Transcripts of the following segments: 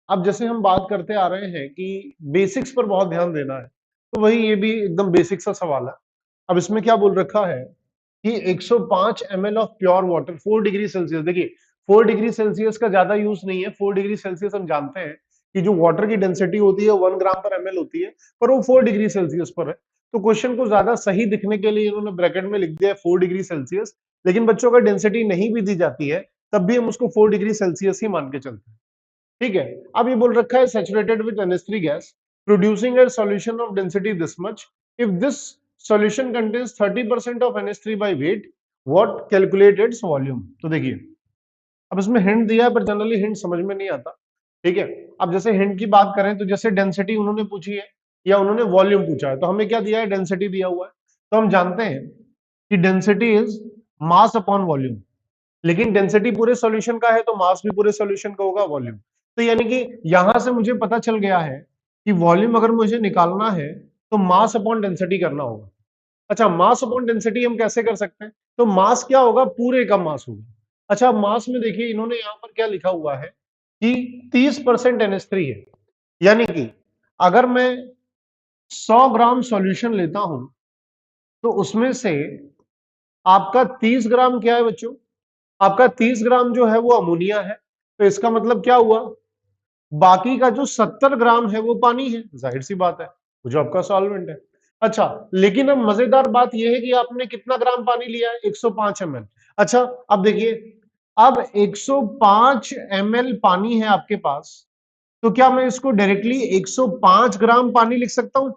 अब जैसे हम बात करते आ रहे हैं कि बेसिक्स पर बहुत ध्यान देना है, तो वही ये भी एकदम बेसिक सा सवाल है। अब इसमें क्या बोल रखा है कि 105 ml of pure water 4 degree Celsius. देखिए 4 डिग्री सेल्सियस का ज्यादा यूज नहीं है। 4 डिग्री सेल्सियस हम जानते हैं कि जो वाटर की डेंसिटी होती है 1 ग्राम पर ml होती है, पर वो 4 डिग्री सेल्सियस पर है। तो क्वेश्चन को ज्यादा सही दिखने के लिए इन्होंने ब्रैकेट में लिख दिया है 4 डिग्री सेल्सियस। लेकिन बच्चों का डेंसिटी नहीं भी दी जाती है तब भी हम उसको 4 डिग्री सेल्सियस ही मान के चलते हैं। ठीक है। अब ये बोल रखा है saturated with NH3 gas producing a solution of density this much if this solution contains 30% of NH3 by weight what calculate its volume। तो देखिए अब इसमें हिंट दिया है पर जनरली हिंट समझ में नहीं आता। ठीक है। अब जैसे हिंट की बात करें तो जैसे डेंसिटी उन्होंने पूछी है या उन्होंने वॉल्यूम पूछा है, तो हमें क्या दिया है, डेंसिटी दिया हुआ है। तो हम जानते हैं कि density is mass upon volume, लेकिन डेंसिटी पूरे सॉल्यूशन का है तो मास भी पूरे सॉल्यूशन का होगा वॉल्यूम। तो यानी कि यहां से मुझे पता चल गया है कि वॉल्यूम अगर मुझे निकालना है तो मास अपॉन डेंसिटी करना होगा। अच्छा, मास अपॉन डेंसिटी हम कैसे कर सकते हैं? तो मास क्या होगा, पूरे का मास होगा। अच्छा, मास में देखिए इन्होंने यहां पर क्या लिखा हुआ है कि 30% NH3 है। यानी कि अगर मैं 100 ग्राम सॉल्यूशन लेता हूं तो उसमें से आपका 30 ग्राम क्या है बच्चों, आपका 30 ग्राम जो है वो अमोनिया है। तो इसका मतलब क्या हुआ, बाकी का जो 70 ग्राम है वो पानी है। जाहिर सी बात है, वो जो आपका सॉल्वेंट है। अच्छा, लेकिन अब मजेदार बात यह है कि आपने कितना ग्राम पानी लिया है, 105 ml। अच्छा, अब देखिए अब 105 ml पानी है आपके पास, तो क्या मैं इसको डायरेक्टली 105 ग्राम पानी लिख सकता हूं?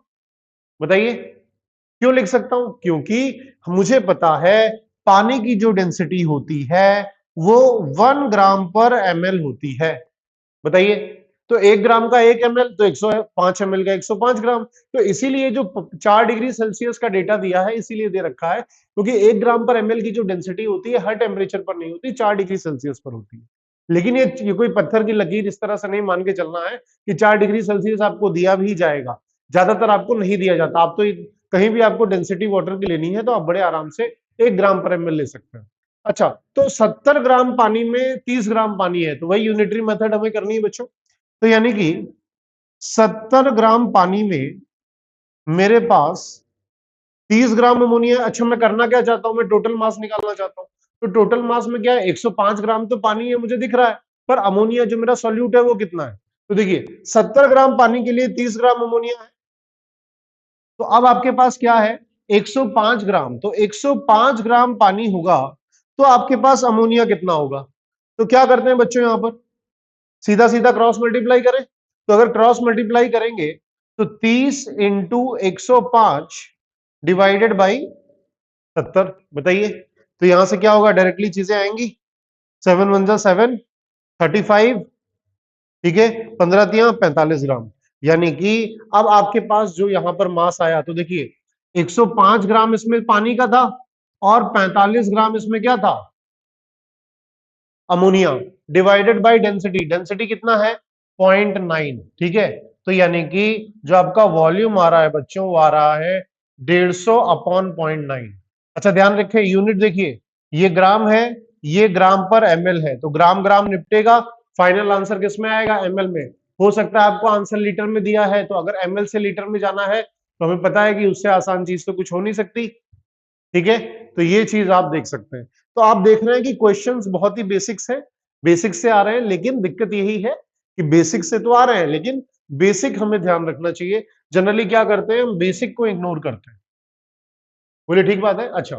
बताइए क्यों लिख सकता हूं? क्योंकि मुझे पता है पानी की जो डेंसिटी होती है वो 1 ग्राम पर ml होती है। बताइए, तो 1 ग्राम का 1 ml, तो 105 ml का 105 ग्राम। तो इसीलिए जो 4 डिग्री सेल्सियस का डेटा दिया है इसीलिए दे रखा है, क्योंकि 1 ग्राम पर ml की जो डेंसिटी होती है हर टेम्परेचर पर नहीं होती, 4 डिग्री सेल्सियस पर होती है। लेकिन ये कोई पत्थर की लकीर इस तरह से नहीं मान के चलना है कि 4 डिग्री सेल्सियस आपको दिया भी जाएगा। ज्यादातर आपको नहीं दिया जाता। आप तो कहीं भी आपको डेंसिटी वाटर की लेनी है तो आप बड़े आराम से 1 ग्राम पर ml ले सकते हैं। अच्छा, तो 70 ग्राम पानी में 30 ग्राम पानी है, तो वही यूनिटरी मेथड हमें करनी है बच्चों। तो यानी कि 70 ग्राम पानी में मेरे पास 30 ग्राम अमोनिया। अच्छा, मैं करना क्या चाहता हूं, मैं टोटल मास निकालना चाहता हूं। तो टोटल मास में क्या है, 105 ग्राम तो पानी है मुझे दिख रहा है, पर अमोनिया जो मेरा सॉल्यूट है वो कितना है? तो देखिए 70 ग्राम पानी के लिए 30 ग्राम अमोनिया है। तो अब आपके पास क्या है, 105 ग्राम। तो 105 ग्राम पानी होगा तो आपके पास अमोनिया कितना होगा? तो क्या करते हैं बच्चों, यहां पर सीधा सीधा क्रॉस मल्टीप्लाई करें। तो अगर क्रॉस मल्टीप्लाई करेंगे तो 30 इंटू 105 डिवाइडेड बाई 70। बताइए, तो यहां से क्या होगा, डायरेक्टली चीजें आएंगी। 7 वन जा 7, 35, ठीक है, 15 तिया 45 ग्राम। यानी कि अब आपके पास जो यहां पर मास आया, तो देखिए 105 ग्राम इसमें पानी का था और 45 ग्राम इसमें क्या था, ammonia, divided by density. Density कितना है, 0.9। ठीक है, तो यानी कि जो आपका वॉल्यूम आ रहा है बच्चों वो आ रहा है 150 अपॉन 0.9। अच्छा, ध्यान रखें यूनिट देखिए, ये ग्राम है, ये ग्राम पर ml है, तो ग्राम ग्राम निपटेगा, फाइनल आंसर किस में आएगा, ml में। हो सकता है आपको आंसर लीटर में दिया है, तो अगर ml से लीटर में जाना है तो हमें पता है कि उससे आसान चीज तो कुछ हो नहीं सकती। ठीक है, तो ये चीज आप देख सकते हैं। तो आप देख रहे हैं कि क्वेश्चंस बहुत ही बेसिक्स हैं, बेसिक से आ रहे हैं, लेकिन दिक्कत यही है कि बेसिक से तो आ रहे हैं लेकिन बेसिक हमें ध्यान रखना चाहिए। जनरली क्या करते हैं, हम बेसिक को इग्नोर करते हैं। बोलिए ठीक बात है। अच्छा,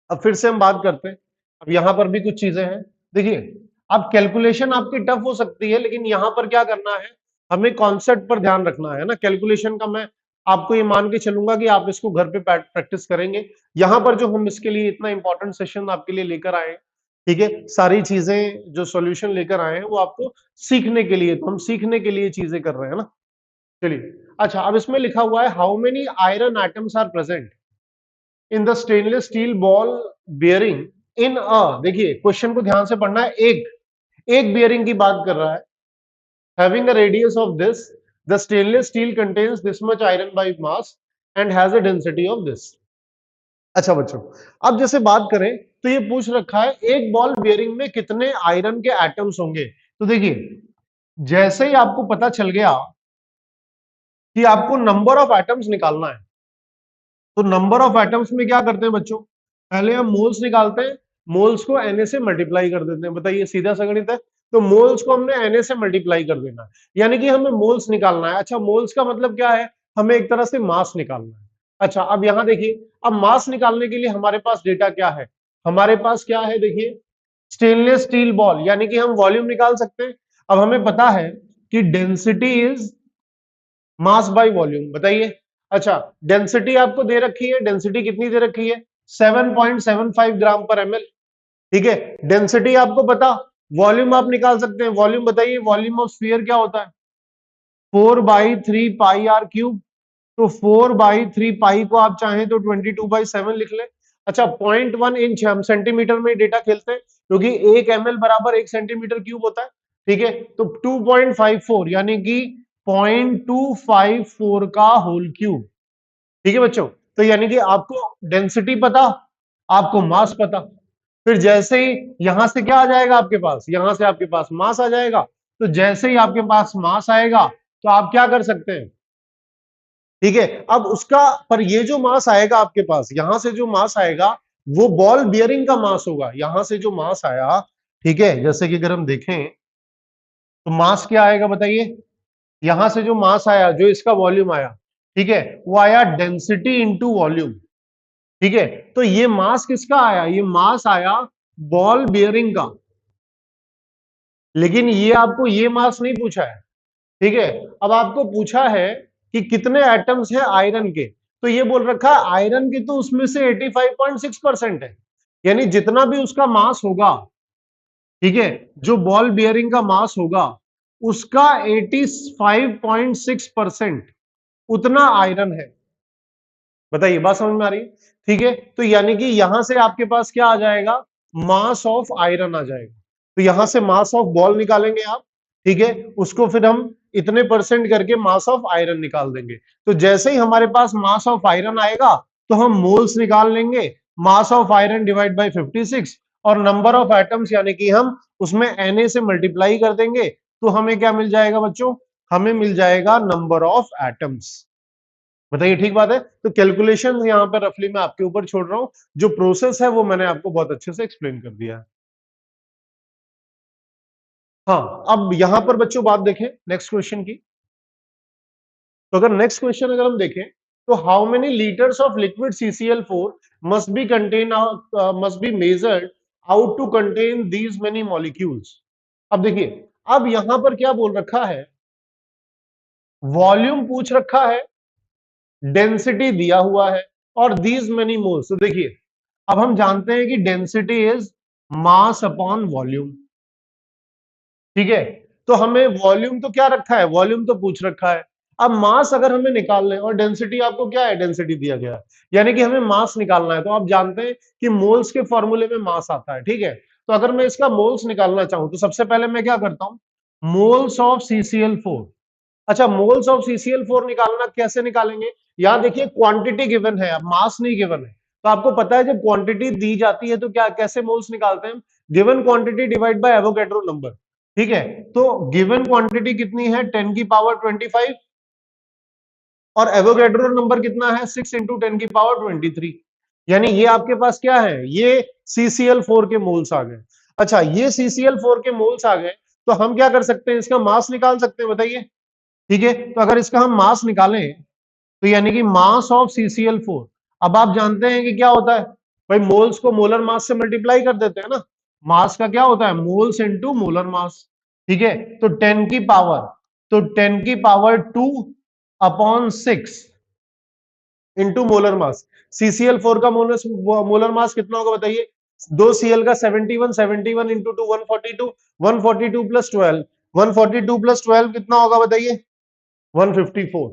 अब फिर से हम बात करते हैं। अब यहां पर भी कुछ चीजें हैं। देखिए, अब कैलकुलेशन आपकी टफ हो सकती है, लेकिन यहां पर क्या करना है, हमें कॉन्सेप्ट पर ध्यान रखना है ना। कैलकुलेशन का मैं आपको ये मान के चलूंगा कि आप इसको घर पे प्रैक्टिस करेंगे। यहां पर जो हम इसके लिए इतना इंपॉर्टेंट सेशन आपके लिए लेकर आए हैं, ठीक है, सारी चीजें जो सॉल्यूशन लेकर आए हैं वो आपको सीखने के लिए, तो हम सीखने के लिए चीजें कर रहे हैं ना। चलिए, अच्छा, अब इसमें लिखा हुआ है how many iron atoms are present in the stainless steel ball bearing in a. देखिए क्वेश्चन को ध्यान से पढ़ना है। एक बियरिंग की बात कर रहा है, having a radius of this, the stainless steel contains this much iron by mass and has a density of this। अच्छा बच्चों, अब जैसे बात करें तो ये पूछ रखा है एक बॉल बियरिंग में कितने आयरन के एटम्स होंगे। तो देखिए जैसे ही आपको पता चल गया कि आपको नंबर ऑफ एटम्स निकालना है, तो नंबर ऑफ एटम्स में क्या करते हैं बच्चों, पहले हम मोल्स निकालते हैं, मोल्स को Na से मल्टीप्लाई कर देते हैं। बताइए, सीधा सा गणित है। तो मोल्स को हमने Na से मल्टीप्लाई कर देना है, यानी कि हमें मोल्स निकालना है। अच्छा, मोल्स का मतलब क्या है, हमें एक तरह से मास निकालना है। अच्छा, अब यहां देखिए, अब मास निकालने के लिए हमारे पास डेटा क्या है, हमारे पास क्या है, देखिए स्टेनलेस स्टील बॉल, यानी कि हम वॉल्यूम निकाल सकते हैं। अब हमें पता है कि density is mass by volume. बताइए, अच्छा डेंसिटी आपको दे रखी है, डेंसिटी कितनी दे रखी है, 7.75 ग्राम पर एमएल। ठीक है, डेंसिटी आपको पता, वॉल्यूम आप निकाल सकते हैं। वॉल्यूम बताइए, वॉल्यूम ऑफ स्फीयर क्या होता है, 4/3 पाई r क्यूब। तो 4/3 पाई को आप चाहें तो 22/7 लिख लें। अच्छा, 0.1 इंच हम सेंटीमीटर में डेटा खेलते हैं, क्योंकि 1 ml बराबर 1 सेंटीमीटर क्यूब होता है। ठीक है, तो 2.54 यानी कि 0.254 का होल क्यूब। ठीक है बच्चों, तो यानी कि आपको डेंसिटी पता, आपको मास पता, फिर जैसे ही यहां से क्या आ जाएगा आपके पास, यहां से आपके पास मास आ जाएगा। तो जैसे ही आपके पास मास आएगा, तो आप क्या कर सकते हैं, ठीक है, अब उसका, पर ये जो मास आएगा आपके पास, यहां से जो मास आएगा, वो बॉल बियरिंग का मास होगा। यहां से जो मास आया, ठीक है, जैसे कि अगर हम देखें तो मास क्या आएगा बताइए, यहां से जो मास आया, जो इसका वॉल्यूम आया, ठीक है, वो आया डेंसिटी इंटू वॉल्यूम। ठीक है, तो ये मास किसका आया, ये मास आया बॉल बियरिंग का। लेकिन ये आपको ये मास नहीं पूछा है। ठीक है, अब आपको पूछा है कि कितने एटम्स है आयरन के, तो ये बोल रखा है आयरन के तो उसमें से 85.6% है, यानी जितना भी उसका मास होगा, ठीक है, जो बॉल बियरिंग का मास होगा, उसका 85.6% उतना आयरन है। बताइए, बात समझ में आ रही है। ठीक है, तो यानी कि यहां से आपके पास क्या आ जाएगा, मास ऑफ आयरन आ जाएगा। तो यहां से मास ऑफ बॉल निकालेंगे आप, ठीक है, उसको फिर हम इतने परसेंट करके मास ऑफ आयरन निकाल देंगे। तो जैसे ही हमारे पास मास ऑफ आयरन आएगा, तो हम मोल्स निकाल लेंगे, mass of iron divide by 56, और नंबर ऑफ एटम्स यानी कि हम उसमें Na से मल्टीप्लाई कर देंगे, तो हमें क्या मिल जाएगा बच्चों, हमें मिल जाएगा नंबर ऑफ एटम्स। बताइए, ठीक बात है। तो कैलकुलेशन यहां पर रफली मैं आपके ऊपर छोड़ रहा हूं, जो प्रोसेस है वो मैंने आपको बहुत अच्छे से एक्सप्लेन कर दिया है। हाँ, अब यहां पर बच्चों बात देखें नेक्स्ट क्वेश्चन की। तो अगर नेक्स्ट क्वेश्चन अगर हम देखें, तो how many litres of liquid CCl4 must be contain must be measured out to contain these many molecules. अब देखिए, अब यहां पर क्या बोल रखा है, वॉल्यूम पूछ रखा है, डेंसिटी दिया हुआ है, और दीज मेनी मोल्स। तो देखिए, अब हम जानते हैं कि density is mass upon volume. ठीक है, तो हमें वॉल्यूम तो क्या रखा है, वॉल्यूम तो पूछ रखा है। अब मास अगर हमें निकालना है, और डेंसिटी आपको क्या है, डेंसिटी दिया गया है, यानी कि हमें मास निकालना है। तो आप जानते हैं कि मोल्स के फॉर्मूले में मास आता है। ठीक है, तो अगर मैं इसका मोल्स निकालना चाहूं, तो सबसे पहले मैं क्या करता हूं, मोल्स ऑफ CCl4। अच्छा, मोल्स ऑफ CCl4 निकालना, कैसे निकालेंगे, यहां देखिए क्वांटिटी गिवन है, अब मास नहीं गिवन है। तो आपको पता है जब क्वांटिटी दी जाती है तो क्या, कैसे मोल्स निकालते हैं, given quantity divide by Avogadro number. ठीक है, तो गिवन क्वांटिटी कितनी है, 10⁵ और एवोगैड्रो नंबर कितना है, 6 × 10⁻23। यानी ये आपके पास क्या है, ये CCl4 के मोल्स आ गए। अच्छा, ये CCl4 के मोल्स आ गए, तो हम क्या कर सकते हैं, इसका मास निकाल सकते हैं। बताइए, ठीक है, तो अगर इसका हम मास निकालें, तो यानी कि मास ऑफ CCl4, अब आप जानते हैं कि क्या होता है, भाई मोल्स को मोलर मास से मल्टीप्लाई कर देते हैं ना, मास का क्या होता है, मोल्स इनटू मोलर मास। ठीक है, तो 10⁻²⁴ इंटू मोलर मास। CCl4 का मोलर मास कितना होगा बताइए, 2Cl का 71, 71 इंटू 2 142, 142 प्लस 12, 142 प्लस 12 कितना होगा बताइए, 154।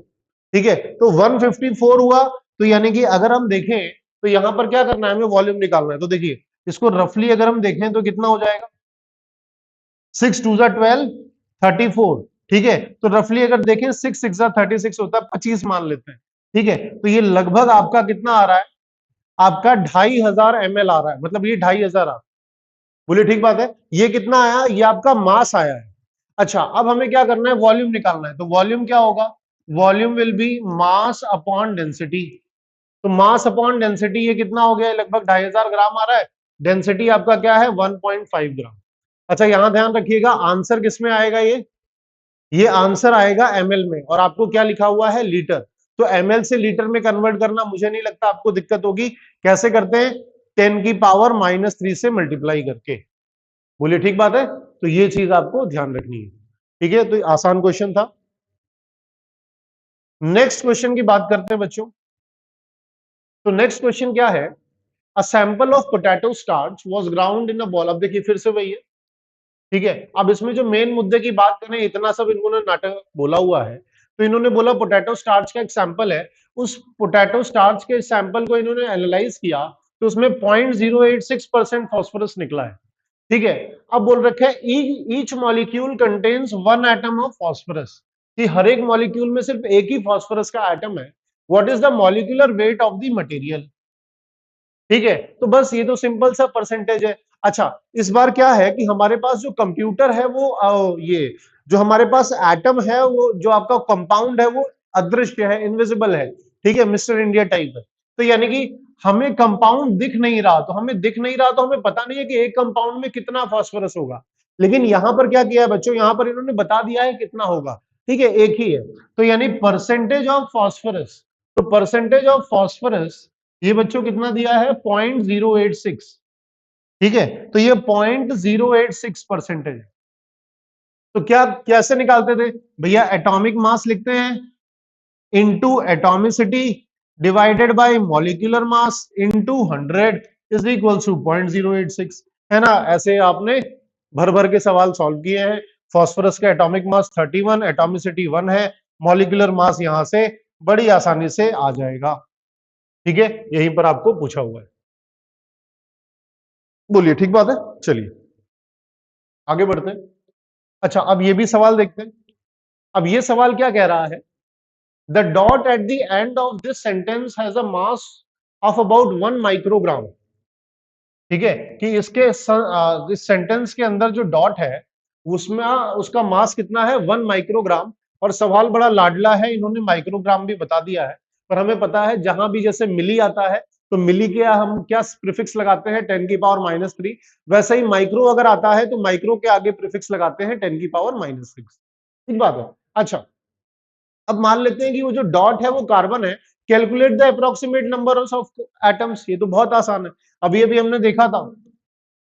ठीक है, तो 154 हुआ। तो यानी कि अगर हम देखें, तो यहां पर क्या करना है, हमें वॉल्यूम निकालना है। तो देखिए, इसको रफली अगर हम देखें तो कितना हो जाएगा, 6 2 12 34। ठीक है, तो रफली अगर देखें 6 6 36 होता है, 25 मान लेते हैं। ठीक है, तो ये लगभग आपका कितना आ रहा है, आपका 2500 ml आ रहा है, मतलब ये 2500 आ, बोलिए ठीक बात है। ये कितना आया, ये आपका मास आया है। अच्छा, अब हमें क्या करना है, वॉल्यूम निकालना है। तो वॉल्यूम क्या होगा, volume will be mass upon density. तो मास अपॉन डेंसिटी ये कितना हो गया, लगभग 2500 ग्राम आ रहा है। डेंसिटी आपका क्या है, 1.5 ग्राम। अच्छा, यहां ध्यान रखिएगा, आंसर किसमें आएगा, ये आंसर आएगा एमएल में, और आपको क्या लिखा हुआ है, लीटर। तो एमएल से लीटर में कन्वर्ट करना मुझे नहीं लगता आपको दिक्कत होगी। कैसे करते हैं, 10⁻³ से मल्टीप्लाई करके। बोलिए ठीक बात है। तो ये चीज आपको ध्यान रखनी है। ठीक है, तो आसान क्वेश्चन था। नेक्स्ट क्वेश्चन की बात करते हैं बच्चों। तो नेक्स्ट क्वेश्चन क्या है, a sample of potato starch was ground in a ball. अब देखिए फिर से वही है। ठीक है, अब इसमें जो मेन मुद्दे की बात करें, इतना सब इन्होंने नाटक बोला हुआ है। तो इन्होंने बोला पोटैटो स्टार्च का एक सैंपल है, उस पोटैटो स्टार्च के सैंपल को इन्होंने एनालाइज किया, तो उसमें 0.086% फॉस्फोरस निकला है। ठीक है, अब बोल रखा है each molecule contains 1 atom of phosphorus, कि हर एक मॉलिक्यूल में सिर्फ एक ही फॉस्फोरस का एटम है। What is the molecular weight of the material. ठीक है, तो बस ये तो सिंपल सा परसेंटेज है। अच्छा, इस बार क्या है कि हमारे पास जो कंप्यूटर है वो ये जो हमारे पास एटम है, वो जो आपका कंपाउंड है वो अदृश्य है, इनविजिबल है। ठीक है, मिस्टर इंडिया टाइप है। तो यानी कि हमें कंपाउंड दिख नहीं रहा, तो हमें दिख नहीं रहा, तो हमें पता नहीं है कि एक कंपाउंड में कितना फास्फोरस होगा। लेकिन यहां पर क्या किया है बच्चों, यहां पर इन्होंने बता दिया है कितना होगा। ठीक है, एक ही है। तो यानी परसेंटेज ऑफ फास्फोरस, तो परसेंटेज ऑफ फास्फोरस ये बच्चों कितना दिया है, 0.086। ठीक है, तो ये 0.086% है। तो क्या कैसे निकालते थे भैया, एटॉमिक मास लिखते हैं into atomicity divided by molecular mass into 100 is equals to 0.086, है ना। ऐसे आपने भर भर के सवाल सॉल्व किए हैं। फास्फोरस का एटॉमिक मास 31, एटॉमिसिटी 1 है, मॉलिक्यूलर मास यहां से बड़ी आसानी से आ जाएगा। ठीक है, यहीं पर आपको पूछा हुआ है। बोलिए ठीक बात है। चलिए आगे बढ़ते हैं। अच्छा, अब ये भी सवाल देखते हैं। अब ये सवाल क्या कह रहा है, the dot at the end of this sentence has a mass of about 1 microgram. ठीक है, कि इस सेंटेंस के अंदर जो डॉट है उसमें उसका मास कितना है, 1 माइक्रोग्राम। और सवाल बड़ा लाडला है, इन्होंने माइक्रोग्राम भी बता दिया है। पर हमें पता है जहां भी जैसे मिली आता है, तो मिली के हम क्या प्रीफिक्स लगाते हैं, 10⁻³ वैसे ही माइक्रो अगर आता है तो माइक्रो के आगे प्रीफिक्स लगाते हैं 10⁻⁻6। ठीक बात है। अच्छा, अब मान लेते हैं कि वो जो डॉट है वो कार्बन है। Calculate the approximate number of atoms, ये तो बहुत आसान है, अभी अभी हमने देखा था।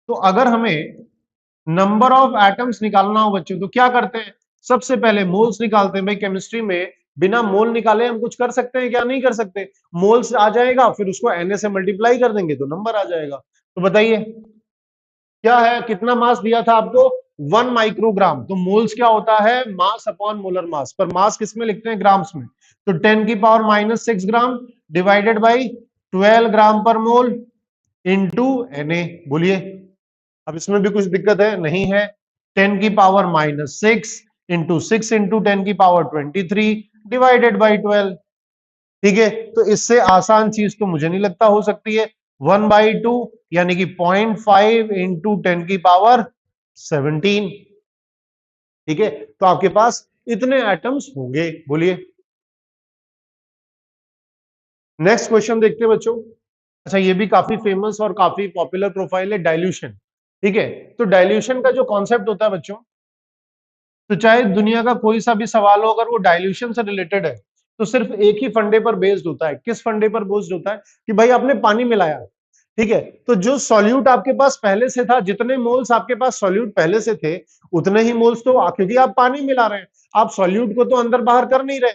तो अगर हमें नंबर ऑफ एटम्स निकालना हो बच्चों, तो क्या करते हैं, सबसे पहले मोल्स निकालते हैं। भाई केमिस्ट्री में बिना मोल निकाले हम कुछ कर सकते हैं क्या, नहीं कर सकते। मोल्स आ जाएगा, फिर उसको Na से मल्टीप्लाई कर देंगे तो नंबर आ जाएगा। तो बताइए क्या है, कितना मास दिया था आपको, 1 माइक्रोग्राम। तो मोल्स क्या होता है, मास अपॉन मोलर मास, पर मास किस में लिखते हैं, ग्राम्स में। तो 10⁻⁻6 ग्राम डिवाइडेड बाई 12 ग्राम पर मोल इंटू Na। बोलिए, अब इसमें भी कुछ दिक्कत है, नहीं है। 10⁻⁻6 इंटू 6 इंटू 10⁻23 डिवाइडेड बाई 12। ठीक है, तो इससे आसान चीज तो मुझे नहीं लगता हो सकती है। 1/2 यानी कि 0.5 इंटू 10⁻17। ठीक है, तो आपके पास इतने एटम्स होंगे। बोलिए नेक्स्ट क्वेश्चन देखते हैं बच्चों। अच्छा, ये भी काफी फेमस और काफी पॉपुलर प्रोफाइल है, डाइल्यूशन। ठीक है, तो डाइल्यूशन का जो कॉन्सेप्ट होता है बच्चों, तो चाहे दुनिया का कोई सा भी सवाल हो, अगर वो डाइल्यूशन से रिलेटेड है, तो सिर्फ एक ही फंडे पर बेस्ड होता है। किस फंडे पर बेस्ड होता है, कि भाई आपने पानी मिलाया। ठीक है, तो जो सॉल्यूट आपके पास पहले से था, जितने मोल्स आपके पास सॉल्यूट पहले से थे, उतने ही मोल्स तो, क्योंकि आप पानी मिला रहे हैं, आप सॉल्यूट को तो अंदर बाहर कर नहीं रहे।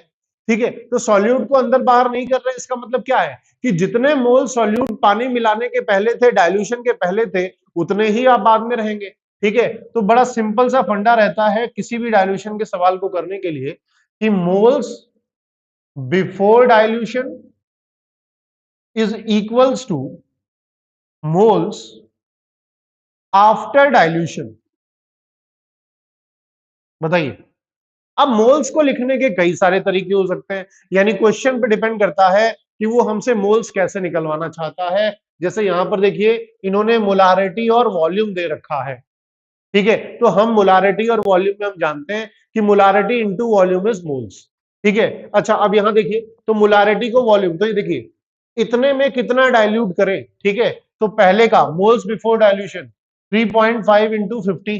ठीक है, तो सॉल्यूट को अंदर बाहर नहीं कर रहे, इसका मतलब क्या है कि जितने मोल सॉल्यूट पानी मिलाने के पहले थे, डाइल्यूशन के पहले थे, उतने ही आप बाद में रहेंगे। ठीक है, तो बड़ा सिंपल सा फंडा रहता है किसी भी डाइल्यूशन के सवाल को करने के लिए, कि moles before dilution is equals to moles after dilution. बताइए, अब मोल्स को लिखने के कई सारे तरीके हो सकते हैं, यानी क्वेश्चन पे डिपेंड करता है कि वो हमसे मोल्स कैसे निकलवाना चाहता है। जैसे यहां पर देखिए, इन्होंने मोलारिटी और वॉल्यूम दे रखा है। ठीक है, तो हम मोलारिटी और वॉल्यूम में हम जानते हैं कि molarity into volume is moles. ठीक है, अच्छा अब यहां देखिए, तो मोलारिटी को वॉल्यूम, तो ये देखिए इतने में कितना डाइल्यूट करें। ठीक है, तो पहले का मोल्स बिफोर डाइल्यूशन 3.5 इंटू 50,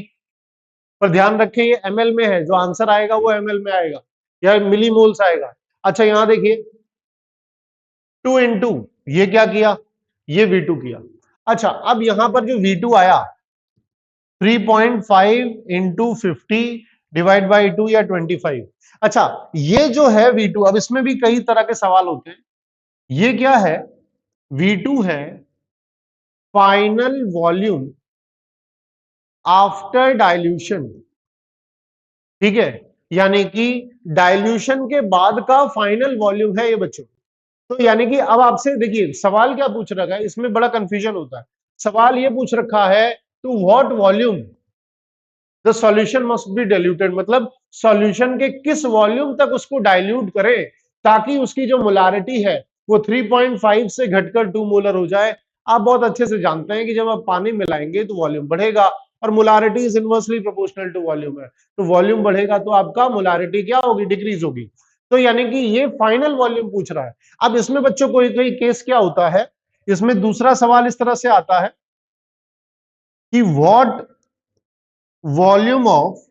पर ध्यान रखें ये ml में है, जो आंसर आएगा वो ml में आएगा या मिली मोल्स आएगा। अच्छा यहां देखिए 2 इंटू, ये क्या किया, ये V2 किया। अच्छा अब यहां पर जो V2 आया 3.5 इंटू 50 डिवाइड बाई 2 या 25। अच्छा ये जो है V2, अब इसमें भी कई तरह के सवाल होते हैं। ये क्या है, V2 है फाइनल वॉल्यूम आफ्टर डाइल्यूशन। ठीक है, यानी कि डाइल्यूशन के बाद का फाइनल वॉल्यूम है ये बच्चों। तो यानी कि अब आपसे देखिए सवाल क्या पूछ रखा है, इसमें बड़ा कंफ्यूजन होता है। सवाल ये पूछ रखा है to what volume the solution must be diluted, मतलब सॉल्यूशन के किस वॉल्यूम तक उसको डाइल्यूट करें ताकि उसकी जो मोलारिटी है वो 3.5 से घटकर 2 मोलर हो जाए। आप बहुत अच्छे से जानते हैं कि जब आप पानी मिलाएंगे तो वॉल्यूम बढ़ेगा और molarity is inversely proportional to volume है, तो वॉल्यूम बढ़ेगा तो आपका मोलारिटी क्या होगी, डिक्रीज होगी। तो यानी कि ये फाइनल वॉल्यूम पूछ रहा है। अब इसमें बच्चों कोई कोई केस क्या होता है, इसमें दूसरा सवाल इस तरह से आता है कि what volume of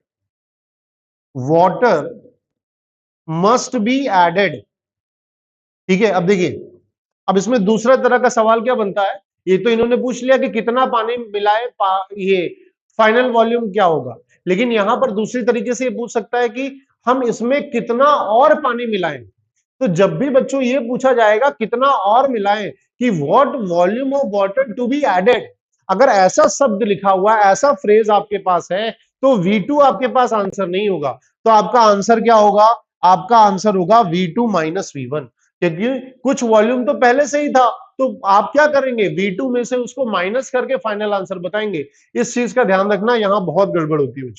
water must be added. ठीक है, अब देखिए अब इसमें दूसरा तरह का सवाल क्या बनता है, ये तो इन्होंने पूछ लिया कि कितना पानी मिलाए ये फाइनल वॉल्यूम क्या होगा, लेकिन यहां पर दूसरी तरीके से ये पूछ सकता है कि हम इसमें कितना और पानी मिलाएं। तो जब भी बच्चों ये पूछा जाएगा कितना और मिलाएं कि what volume of water to be added, अगर ऐसा शब्द लिखा हुआ है, ऐसा फ्रेज आपके पास है, तो V2 आपके पास आंसर नहीं होगा। तो आपका आंसर क्या होगा, आपका आंसर होगा V2 माइनस V1, क्योंकि कुछ वॉल्यूम तो पहले से ही था। तो आप क्या करेंगे, V2 में से उसको माइनस करके फाइनल आंसर बताएंगे। इस चीज का ध्यान रखना, यहां बहुत गड़बड़ होती है।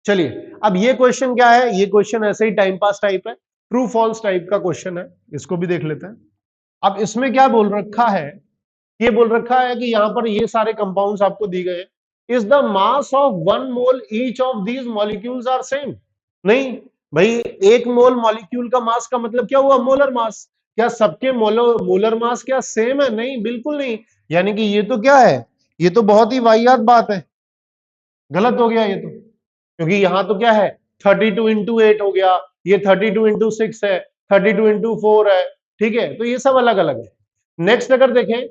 चलिए अब ये क्वेश्चन क्या है, ये क्वेश्चन ऐसे ही टाइम पास टाइप है, ट्रू फॉल्स टाइप का क्वेश्चन है, इसको भी देख लेते हैं। अब इसमें क्या बोल रखा है, ये बोल रखा है कि यहां पर ये सारे कंपाउंड्स आपको दी गए, is the mass of 1 mole each of these molecules are same. नहीं भाई, 1 मोल मॉलिक्यूल का मास का मतलब क्या हुआ, मोलर मास। क्या सबके मोलर मास क्या सेम है, नहीं बिल्कुल नहीं। यानी कि ये तो क्या है, ये तो बहुत ही वाहियात बात है, गलत हो गया ये तो, क्योंकि यहां तो क्या है 32 इंटू 8 हो गया, ये 32 इंटू 6 है, 32 इंटू 4 है। ठीक है, तो ये सब अलग अलग है। नेक्स्ट अगर देखें,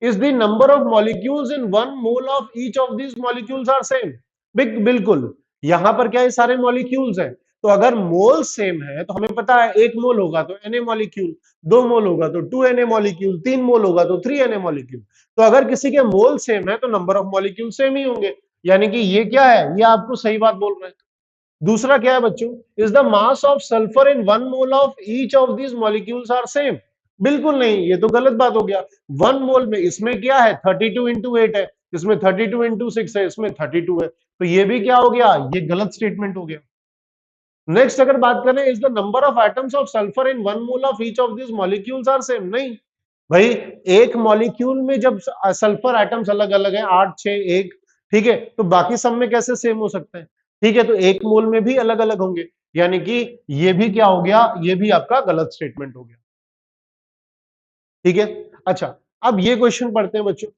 is the number of molecules in 1 mole of each of these molecules are same। बिल्कुल, यहां पर क्या है, सारे मॉलिक्यूल्स हैं, तो अगर मोल सेम है तो हमें पता है 1 मोल होगा तो Na मॉलिक्यूल, 2 मोल होगा तो 2Na मॉलिक्यूल, 3 मोल होगा तो 3Na मॉलिक्यूल। तो अगर किसी के मोल सेम है तो नंबर ऑफ मॉलिक्यूल सेम ही होंगे, यानी कि ये क्या है, ये आपको सही बात बोल रहे हैं। दूसरा क्या है बच्चों, is the mass of sulphur in 1 mole of each of these molecules are same. बिल्कुल नहीं, ये तो गलत बात हो गया। 1 मोल में इसमें क्या है 32 इंटू 8 है, इसमें 32 इंटू 6 है, इसमें 32 है, तो ये भी क्या हो गया, ये गलत स्टेटमेंट हो गया। नेक्स्ट अगर बात करें, is the number of atoms of sulphur in 1 mole of each of these molecules are same. नहीं भाई, एक मॉलिक्यूल में जब सल्फर एटम्स अलग अलग है, 8 6 1, ठीक है, तो बाकी सब में कैसे सेम हो सकते हैं। ठीक है, तो 1 मोल में भी अलग अलग होंगे, यानी कि ये भी क्या हो गया, ये भी आपका गलत स्टेटमेंट हो गया। ठीक है, अच्छा अब ये क्वेश्चन पढ़ते हैं बच्चों।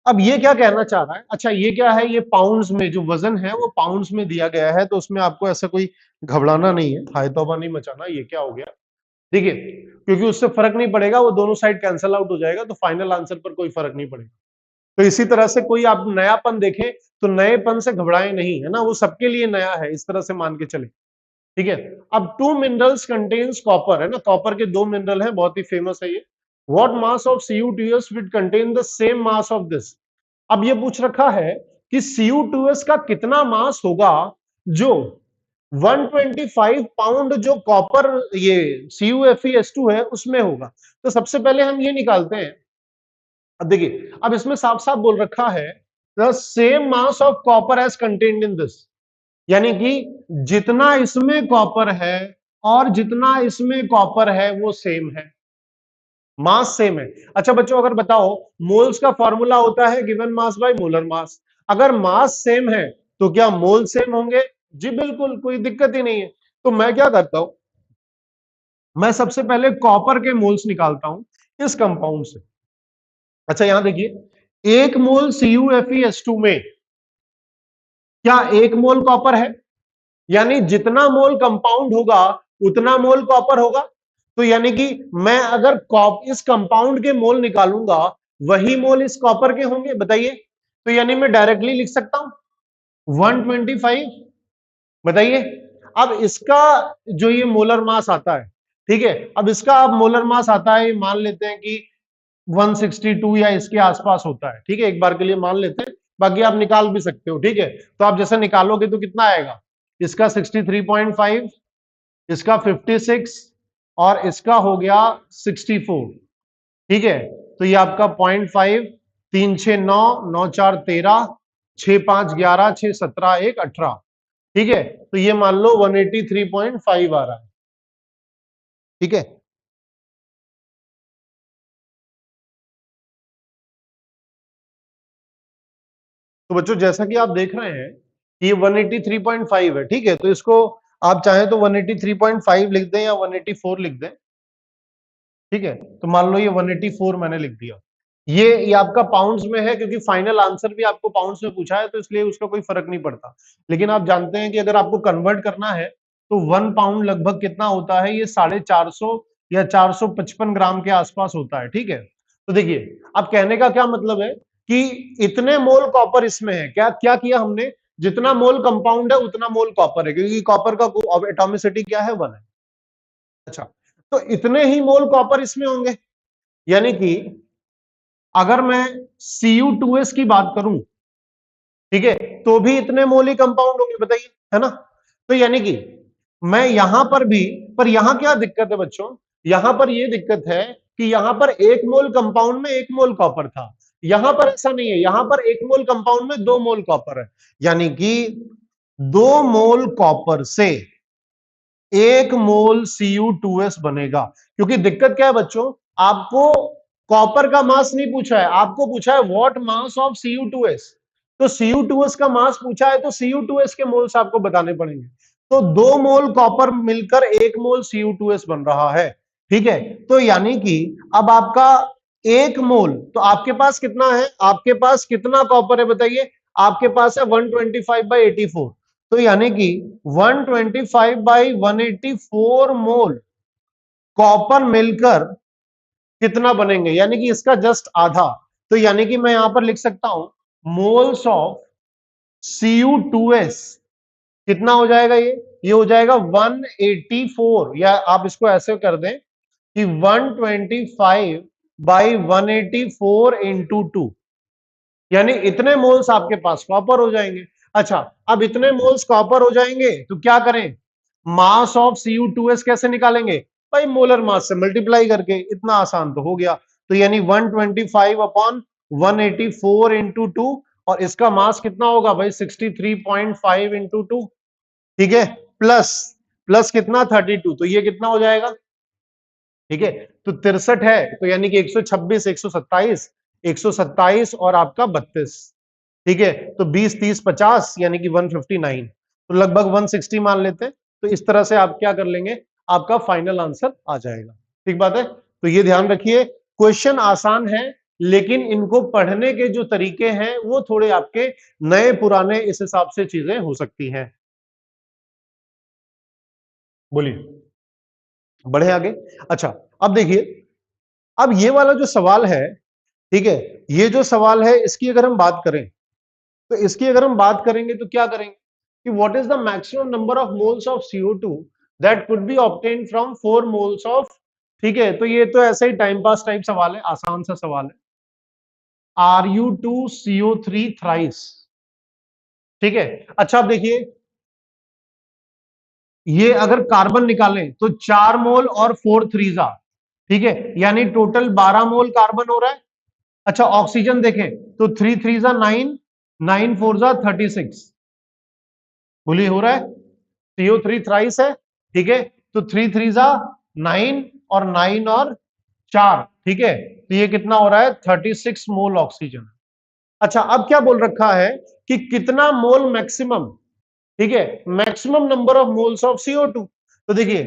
अब ये क्या कहना चाह रहा है, अच्छा ये क्या है, ये पाउंड्स में जो वजन है वो पाउंड्स में दिया गया है, तो उसमें आपको ऐसा कोई घबराना नहीं है, हाय तौबा नहीं मचाना। ये क्या हो गया, देखिए क्योंकि उससे फर्क नहीं पड़ेगा, वो दोनों साइड कैंसल आउट हो जाएगा, तो फाइनल आंसर पर कोई फर्क नहीं पड़ेगा। तो इसी तरह से कोई आप नयापन देखें तो नएपन से घबराए नहीं, है ना, वो सबके लिए नया है, इस तरह से मान के चले। ठीक है, अब 2 मिनरल्स कंटेन्स कॉपर, है ना, कॉपर के 2 मिनरल हैं, बहुत ही फेमस है ये। What mass of Cu2s with contain the same mass of this. अब ये पूछ रखा है कि Cu2s का कितना मास होगा जो 125 पाउंड जो कॉपर ये CuFeS2 है उसमें होगा। तो सबसे पहले हम ये निकालते हैं। अब देखिए, अब इसमें साफ साफ बोल रखा है the same mass of copper as contained in this, यानी कि जितना इसमें कॉपर है और जितना इसमें कॉपर है वो सेम है। मास सेम है। अच्छा बच्चों अगर बताओ, मोल्स का फॉर्मूला होता है given mass by molar mass, अगर मास सेम है तो क्या मोल सेम होंगे? जी बिल्कुल, कोई दिक्कत ही नहीं है। तो मैं क्या करता हूं, मैं सबसे पहले कॉपर के मोल्स निकालता हूं इस कंपाउंड से। अच्छा यहां देखिए, एक मोल CuFeS2 में क्या एक मोल कॉपर है? यानी जितना मोल कंपाउंड होगा उतना मोल कॉपर होगा। तो यानी कि मैं अगर इस कंपाउंड के मोल निकालूंगा, वही मोल इस कॉपर के होंगे, बताइए। तो यानी मैं डायरेक्टली लिख सकता हूं 125। बताइए, अब इसका जो ये मोलर मास आता है, ठीक है, अब इसका अब मोलर मास आता है, मान लेते हैं कि 162 या इसके आसपास होता है, ठीक है, एक बार के लिए मान लेते हैं, बाकी आप निकाल भी सकते हो, ठीक है। तो आप जैसे निकालोगे तो कितना आएगा, इसका 63.5, इसका 56 और इसका हो गया 64, ठीक है। तो ये आपका 0.5, 3 6 9, 9 4 13, 6 5 11, 6 17 1 18, ठीक है। तो ये मान लो 183.5 आ रहा है, ठीक है। तो बच्चों जैसा कि आप देख रहे हैं ये 183.5 है, ठीक है। तो इसको आप चाहें तो 183.5 लिख दें या 184 लिख दें, ठीक है। तो मान लो ये 184 मैंने लिख दिया। ये आपका पाउंड्स में है क्योंकि फाइनल आंसर भी आपको पाउंड्स में पूछा है, तो इसलिए उसका कोई फर्क नहीं पड़ता। लेकिन आप जानते हैं कि अगर आपको कन्वर्ट करना है तो 1 पाउंड लगभग कितना होता है, ये 450 या 455 ग्राम के आसपास होता है, ठीक है। तो देखिए, अब कहने का क्या मतलब है कि इतने मोल कॉपर इसमें है, क्या क्या किया हमने, जितना मोल कंपाउंड है उतना मोल कॉपर है, क्योंकि कॉपर का एटॉमिसिटी क्या है, 1 है। अच्छा, तो इतने ही मोल कॉपर इसमें होंगे, यानी कि अगर मैं Cu2S की बात करूं, ठीक है, तो भी इतने मोल ही कंपाउंड होंगे, बताइए, है ना। तो यानी कि मैं यहां पर भी, पर यहां क्या दिक्कत है बच्चों, यहां पर यह दिक्कत है कि यहां पर एक मोल कंपाउंड में एक मोल कॉपर था, यहां पर ऐसा नहीं है, यहां पर एक मोल कंपाउंड में 2 मोल कॉपर है। यानी कि 2 मोल कॉपर से 1 मोल Cu2S बनेगा। क्योंकि दिक्कत क्या है बच्चों, आपको कॉपर का मास नहीं पूछा है, आपको पूछा है व्हाट मास ऑफ Cu2S। तो Cu2S का मास पूछा है तो Cu2S के मोल्स आपको बताने पड़ेंगे। तो 2 मोल कॉपर मिलकर 1 मोल Cu2S बन रहा है, ठीक है। तो यानी कि अब आपका 1 मोल, तो आपके पास कितना है, आपके पास कितना कॉपर है बताइए, आपके पास है 125/84। तो यानी कि 125/184 मोल कॉपर मिलकर कितना बनेंगे, यानी कि इसका जस्ट आधा। तो यानी कि मैं यहां पर लिख सकता हूं मोल्स ऑफ Cu2S कितना हो जाएगा, ये हो जाएगा 184, या आप इसको ऐसे कर दें कि 125/184 इंटू 2, यानी इतने मोल्स आपके पास कॉपर हो जाएंगे। अच्छा, अब इतने मोल्स कॉपर हो जाएंगे तो क्या करें, मास ऑफ Cu2S कैसे निकालेंगे, भाई मोलर मास से मल्टीप्लाई करके, इतना आसान तो हो गया। तो यानी 125/184 इंटू 2, और इसका मास कितना होगा भाई 63.5 इंटू 2, ठीक है, प्लस प्लस कितना 32, तो ये कितना हो जाएगा, ठीक है। तो 63 है, तो यानी कि 126, 127, 127 और आपका 32, ठीक है। तो 20 30 50 यानी कि 159, तो लगभग 160 मान लेते हैं। तो इस तरह से आप क्या कर लेंगे, आपका फाइनल आंसर आ जाएगा, ठीक बात है। तो ये ध्यान रखिए, क्वेश्चन आसान है, लेकिन इनको पढ़ने के जो तरीके हैं वो थोड़े आपके नए पुराने इस हिसाब से चीजें हो सकती हैं। बोलिए, बढ़े आगे। अच्छा, अब देखिए, अब ये वाला जो सवाल है, ठीक है, ये जो सवाल है इसकी अगर हम बात करें, तो इसकी अगर हम बात करेंगे तो क्या करेंगे कि what is the maximum number of moles of CO2 that could be obtain from 4 moles of, ठीक है। तो ये तो ऐसे ही टाइम पास टाइप सवाल है, आसान सा सवाल है, Ru2CO3 थ्राइस, ठीक है। अच्छा अब देखिए, ये अगर कार्बन निकालें तो 4 मोल और 4 3 ठीक है, यानी टोटल 12 मोल कार्बन हो रहा है। अच्छा ऑक्सीजन देखें तो 3 3 9, 9 4 36, बोलिए हो रहा है, CO3 थ्राइस है, ठीक है। तो 3 3 9 और 9 और 4, ठीक है, तो ये कितना हो रहा है 36 मोल ऑक्सीजन। अच्छा, अब क्या बोल रखा है कि कितना मोल मैक्सिमम, ठीक है, maximum number of moles of CO2। तो देखिए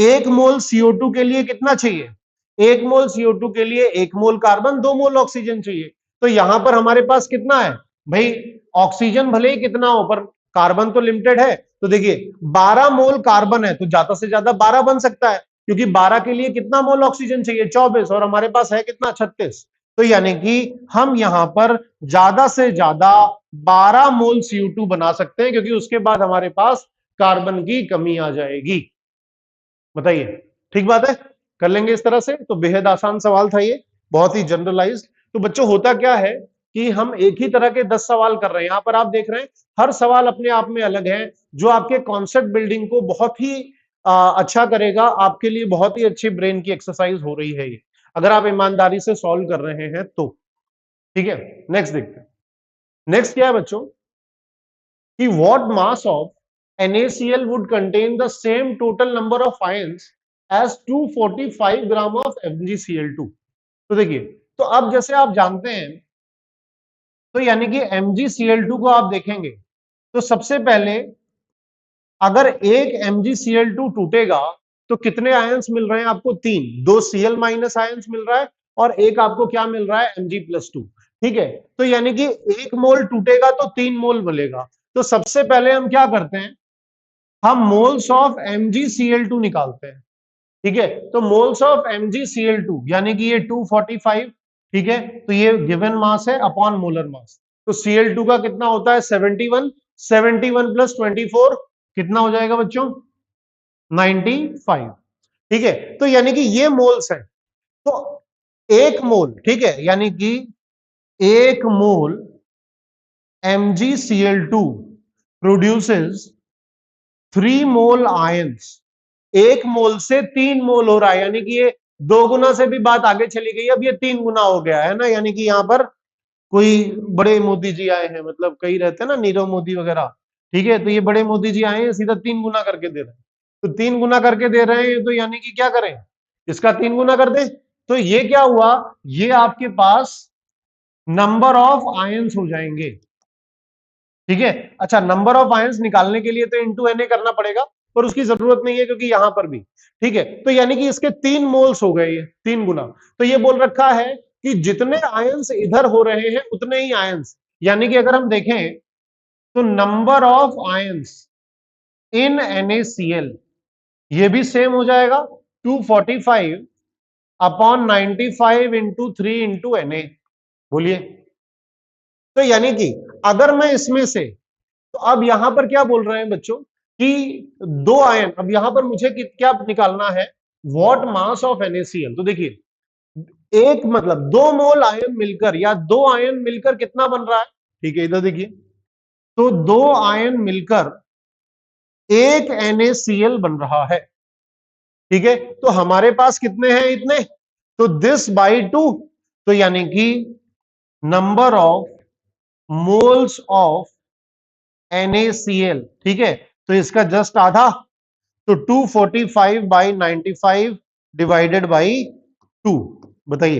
1 मोल CO2 के लिए कितना चाहिए, 1 मोल CO2 के लिए 1 मोल कार्बन 2 मोल ऑक्सीजन चाहिए। तो यहां पर हमारे पास कितना है भाई, ऑक्सीजन भले ही कितना हो पर कार्बन तो लिमिटेड है। तो देखिए 12 मोल कार्बन है तो ज्यादा से ज्यादा 12 बन सकता है, क्योंकि 12 के लिए कितना मोल ऑक्सीजन चाहिए 24, और हमारे पास है कितना 36। तो यानी कि हम यहां पर ज्यादा से ज्यादा 12 मोल CO2 बना सकते हैं, क्योंकि उसके बाद हमारे पास कार्बन की कमी आ जाएगी। बताइए, ठीक बात है, कर लेंगे इस तरह से। तो बेहद आसान सवाल था ये, बहुत ही जनरलाइज्ड। तो बच्चों होता क्या है कि हम एक ही तरह के 10 सवाल कर रहे हैं। यहां पर आप देख रहे हैं हर सवाल अपने आप में अलग है, जो आपके कॉन्सेप्ट बिल्डिंग को बहुत ही अच्छा करेगा। आपके लिए बहुत ही अच्छी ब्रेन की एक्सरसाइज हो रही है ये, अगर आप ईमानदारी से सॉल्व कर रहे हैं तो। ठीक है, नेक्स्ट देखते हैं। नेक्स्ट क्या है बच्चों कि what mass of NaCl would contain the same total number of ions as 245 gram of MgCl2। तो देखिए, तो अब जैसे आप जानते हैं, तो यानी कि MgCl2 को आप देखेंगे तो सबसे पहले अगर एक MgCl2 टूटेगा तो कितने आयंस मिल रहे हैं आपको, 3, 2 Cl माइनस आयंस मिल रहा है और एक आपको क्या मिल रहा है Mg+2। ठीक है, तो यानी कि 1 मोल टूटेगा तो 3 मोल मिलेगा। तो सबसे पहले हम क्या करते हैं, हम मोल्स ऑफ MgCl2 निकालते हैं। ठीक है, तो मोल्स ऑफ MgCl2 यानी कि ये 245, ठीक है, तो ये गिवन मास है अपॉन मोलर मास। तो Cl2 का कितना होता है 71, 71 प्लस 24 कितना हो जाएगा बच्चों 95। ठीक है, तो यानी कि ये मोल्स है। तो एक मोल, ठीक है, यानी कि एक मोल MgCl2 प्रोड्यूसेस 3 मोल आयंस। एक मोल से 3 मोल हो रहा है, यानी कि ये 2 गुना से भी बात आगे चली गई, अब ये 3 गुना हो गया है ना। यानी कि यहां पर कोई बड़े मोदी जी आए हैं, मतलब कई रहते हैं ना नीरव मोदी वगैरह, ठीक है, तो ये बड़े मोदी जी आए हैं सीधा 3 गुना करके दे रहे हैं। तो 3 गुना करके दे रहे हैं, तो यानी कि क्या करें, इसका 3 गुना कर दे। तो ये क्या हुआ, ये आपके पास नंबर ऑफ आयंस हो जाएंगे। ठीक है, अच्छा, नंबर ऑफ आयंस निकालने के लिए तो इंटू Na करना पड़ेगा, पर उसकी जरूरत नहीं है क्योंकि यहां पर भी, ठीक है, तो यानी कि इसके 3 मोल्स हो गए, ये 3 गुना। तो ये बोल रखा है कि जितने आयंस इधर हो रहे हैं उतने ही आयंस, यानी कि अगर हम देखें तो number of ions in NaCl ये भी सेम हो जाएगा 245 अपॉन 95 इंटू 3 इंटू Na। बोलिए, तो यानी कि अगर मैं इसमें से, तो अब यहां पर क्या बोल रहे हैं बच्चों कि 2 आयन, अब यहां पर मुझे क्या निकालना है, व्हाट मास ऑफ NaCl। तो देखिए एक मतलब 2 मोल आयन मिलकर या 2 आयन मिलकर कितना बन रहा है, ठीक है, इधर देखिए, तो 2 आयन मिलकर एक NaCl बन रहा है। ठीक है, तो हमारे पास कितने हैं, इतने, तो दिस बाई 2, तो यानी कि number of moles of NaCl, ठीक है, तो इसका जस्ट आधा, तो 245 बाई 95 डिवाइडेड बाई 2। बताइए,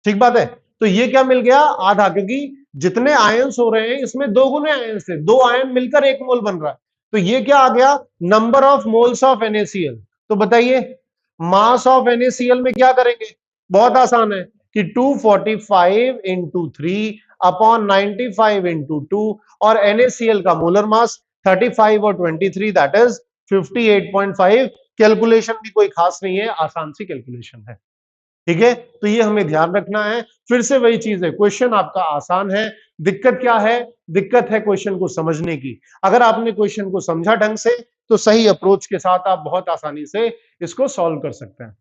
ठीक बात है, तो ये क्या मिल गया आधा, क्योंकि जितने आयंस हो रहे हैं इसमें 2 गुने आयंस थे, 2 आयन मिलकर 1 मोल बन रहा है। तो ये क्या आ गया, number of moles of NaCl। तो बताइए मास ऑफ NaCl में क्या करेंगे, बहुत आसान है कि 245 इंटू 3 अपॉन 95 इंटू 2, और NaCl का मोलर मास 35 और 23 दैट इज 58.5। कैलकुलेशन भी कोई खास नहीं है, आसान सी कैलकुलेशन है। ठीक है, तो ये हमें ध्यान रखना है। फिर से वही चीज है, क्वेश्चन आपका आसान है, दिक्कत क्या है, दिक्कत है क्वेश्चन को समझने की। अगर आपने क्वेश्चन को समझा ढंग से तो सही अप्रोच के साथ आप बहुत आसानी से इसको सॉल्व कर सकते हैं।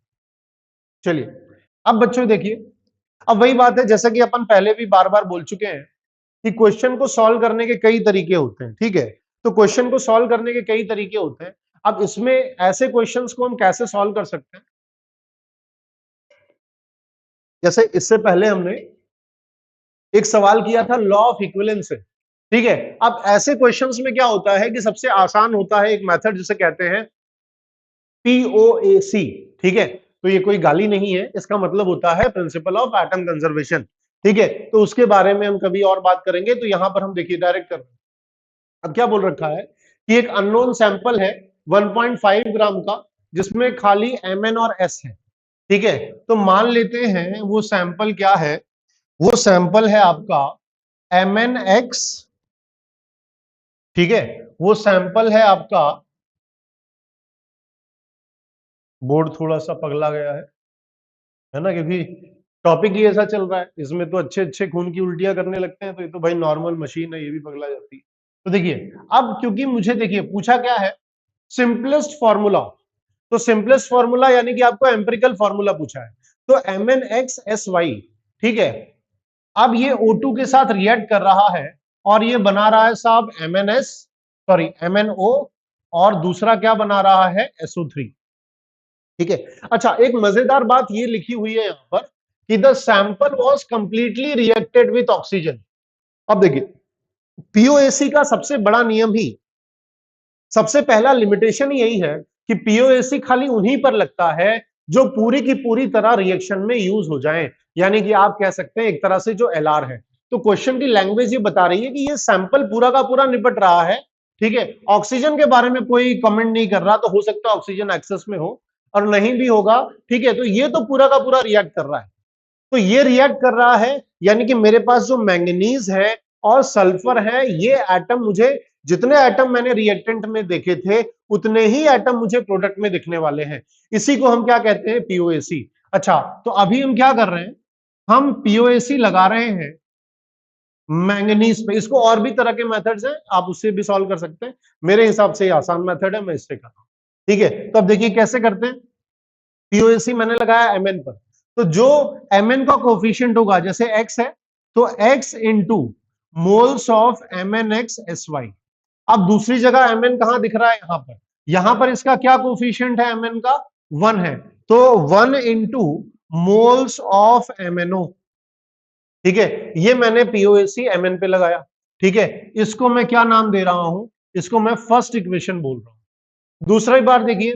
चलिए, अब बच्चों देखिए, अब वही बात है जैसा कि अपन पहले भी बार बार बोल चुके हैं कि क्वेश्चन को सॉल्व करने के कई तरीके होते हैं। ठीक है, तो क्वेश्चन को सॉल्व करने के कई तरीके होते हैं। अब इसमें ऐसे क्वेश्चंस को हम कैसे सॉल्व कर सकते हैं, जैसे इससे पहले हमने एक सवाल किया था लॉ ऑफ इक्विवेलेंस से। ठीक है, अब ऐसे क्वेश्चंस में क्या होता है कि सबसे आसान होता है एक मेथड जिसे कहते हैं POAC। ठीक है, तो ये कोई गाली नहीं है, इसका मतलब होता है प्रिंसिपल ऑफ एटम कंजर्वेशन। ठीक है, तो उसके बारे में हम कभी और बात करेंगे। तो यहां पर हम देखिए डायरेक्ट कर रहे हैं। अब क्या बोल रखा है कि एक अननोन सैंपल है 1.5 ग्राम का, जिसमें खाली Mn और S है। ठीक है, तो मान लेते हैं वो सैंपल क्या है, वो सैंपल है आपका MnX। ठीक है, वो सैंपल है आपका, बोर्ड थोड़ा सा पगला गया है ना, क्योंकि टॉपिक ही ऐसा चल रहा है, इसमें तो अच्छे अच्छे खून की उल्टियां करने लगते हैं, तो ये तो भाई नॉर्मल मशीन है, ये भी पगला जाती है। तो देखिए, अब क्योंकि मुझे देखिए पूछा क्या है, सिंपलेस्ट फॉर्मूला, तो सिंपलेस्ट फॉर्मूला यानी कि आपको एम्पिरिकल फॉर्मूला पूछा है, तो MnXSy। ठीक है, अब ये O2 के साथ रिएक्ट कर रहा है और ये बना रहा है साहब MnO, और दूसरा क्या बना रहा है SO3। ठीक है, अच्छा एक मजेदार बात ये लिखी हुई है यहां पर कि the sample was completely reacted with oxygen. अब देखिए, पीओएसी का सबसे बड़ा नियम ही, सबसे पहला लिमिटेशन यही है कि पीओएसी खाली उन्हीं पर लगता है जो पूरी की पूरी तरह रिएक्शन में यूज हो जाए, यानी कि आप कह सकते हैं एक तरह से जो एलआर है। तो क्वेश्चन की लैंग्वेज ये बता रही है कि ये सैंपल पूरा का पूरा निपट रहा है। ठीक है, ऑक्सीजन के बारे में कोई कमेंट नहीं कर रहा, तो हो सकता है ऑक्सीजन एक्सेस में हो और नहीं भी होगा। ठीक है, तो ये तो पूरा का पूरा रिएक्ट कर रहा है। तो ये रिएक्ट कर रहा है, यानी कि मेरे पास जो मैंगनीज है और सल्फर है, ये एटम मुझे, जितने एटम मैंने रिएक्टेंट में देखे थे उतने ही एटम मुझे प्रोडक्ट में दिखने वाले हैं। इसी को हम क्या कहते हैं, पीओएसी। अच्छा, तो अभी हम क्या कर रहे हैं, हम पीओएसी लगा रहे हैं मैंगनीज पे। इसको और भी तरह के मेथड्स हैं, आप उससे भी सॉल्व कर सकते हैं, मेरे हिसाब से ये आसान मेथड है, मैं इससे कर रहा हूं। ठीक है, तो अब देखिए कैसे करते हैं। पीओएसी मैंने लगाया Mn पर, तो जो Mn का कोफिशिएंट होगा, जैसे x है तो x into moles of MnXSy। अब दूसरी जगह Mn कहां दिख रहा है, यहां पर इसका क्या कोफिशिएंट है, Mn का 1 है, तो 1 इंटू मोल्स ऑफ MnO। ठीक है, ये मैंने पीओएसी Mn पे लगाया। ठीक है, इसको मैं क्या नाम दे रहा हूं, इसको मैं फर्स्ट इक्वेशन बोल रहा हूं। दूसरा बार देखिए,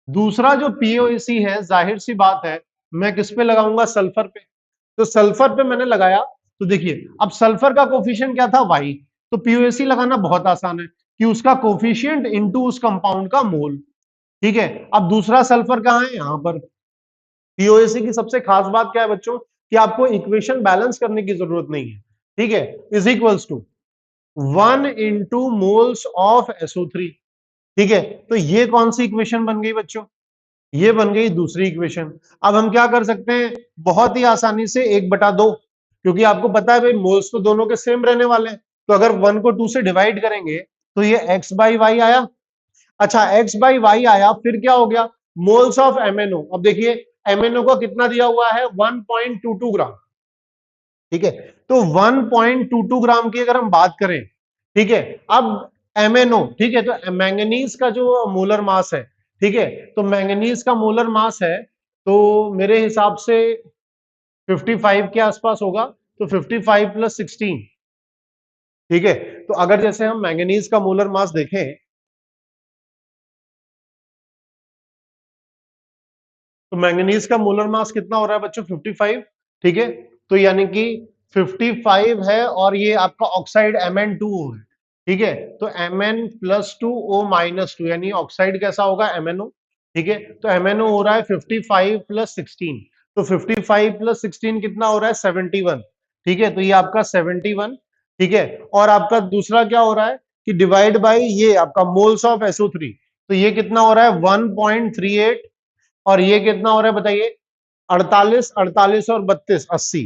दूसरा जो पीओएसी है, जाहिर सी बात है मैं किस पे लगाऊंगा, सल्फर पे। तो सल्फर पे मैंने लगाया, तो देखिए अब सल्फर का कोफिशिएंट क्या था, वाई। तो पीओएसी लगाना बहुत आसान है कि उसका कोफिशिएंट इनटू उस कंपाउंड का मोल। ठीक है, अब दूसरा सल्फर कहां है, यहां पर। पीओएसी की सबसे खास बात क्या है बच्चों, कि आपको इक्वेशन बैलेंस करने की जरूरत नहीं है। ठीक है, is equals to 1 into moles of SO3। ठीक है, तो ये कौन सी इक्वेशन बन गई बच्चों, ये बन गई दूसरी इक्वेशन। अब हम क्या कर सकते हैं, बहुत ही आसानी से 1/2, क्योंकि आपको पता है भाई मोल्स तो दोनों के सेम रहने वाले हैं, तो अगर 1 को 2 से डिवाइड करेंगे तो ये x बाई वाई आया। अच्छा, x बाई वाई आया, फिर क्या हो गया, मोल्स ऑफ MnO। अब देखिए MnO को कितना दिया हुआ है, 1.22 ग्राम। ठीक है, तो 1.22 ग्राम की अगर हम बात करें, ठीक है, अब MnO, ठीक है, तो मैंगनीज का जो मोलर मास है, ठीक है, तो मैंगनीज का मोलर मास है, तो मेरे हिसाब से 55 के आसपास होगा, तो 55 प्लस 16। ठीक है, तो अगर जैसे हम मैंगनीज का मोलर मास देखें, तो मैंगनीज का मोलर मास कितना हो रहा है बच्चों, 55। ठीक है, तो यानी कि 55 है, और ये आपका ऑक्साइड Mn2 है। ठीक है, तो Mn प्लस 2O माइनस 2, यानी ऑक्साइड कैसा होगा, MnO। ठीक है, तो MnO हो रहा है 55 प्लस 16, तो 55 प्लस 16 कितना हो रहा है, 71। ठीक है, तो ये आपका 71। ठीक है, और आपका दूसरा क्या हो रहा है कि डिवाइड बाई ये आपका मोल्स ऑफ SO3, तो ये कितना हो रहा है 1.38, और ये कितना हो रहा है बताइए, 48, 48 और 32, 80।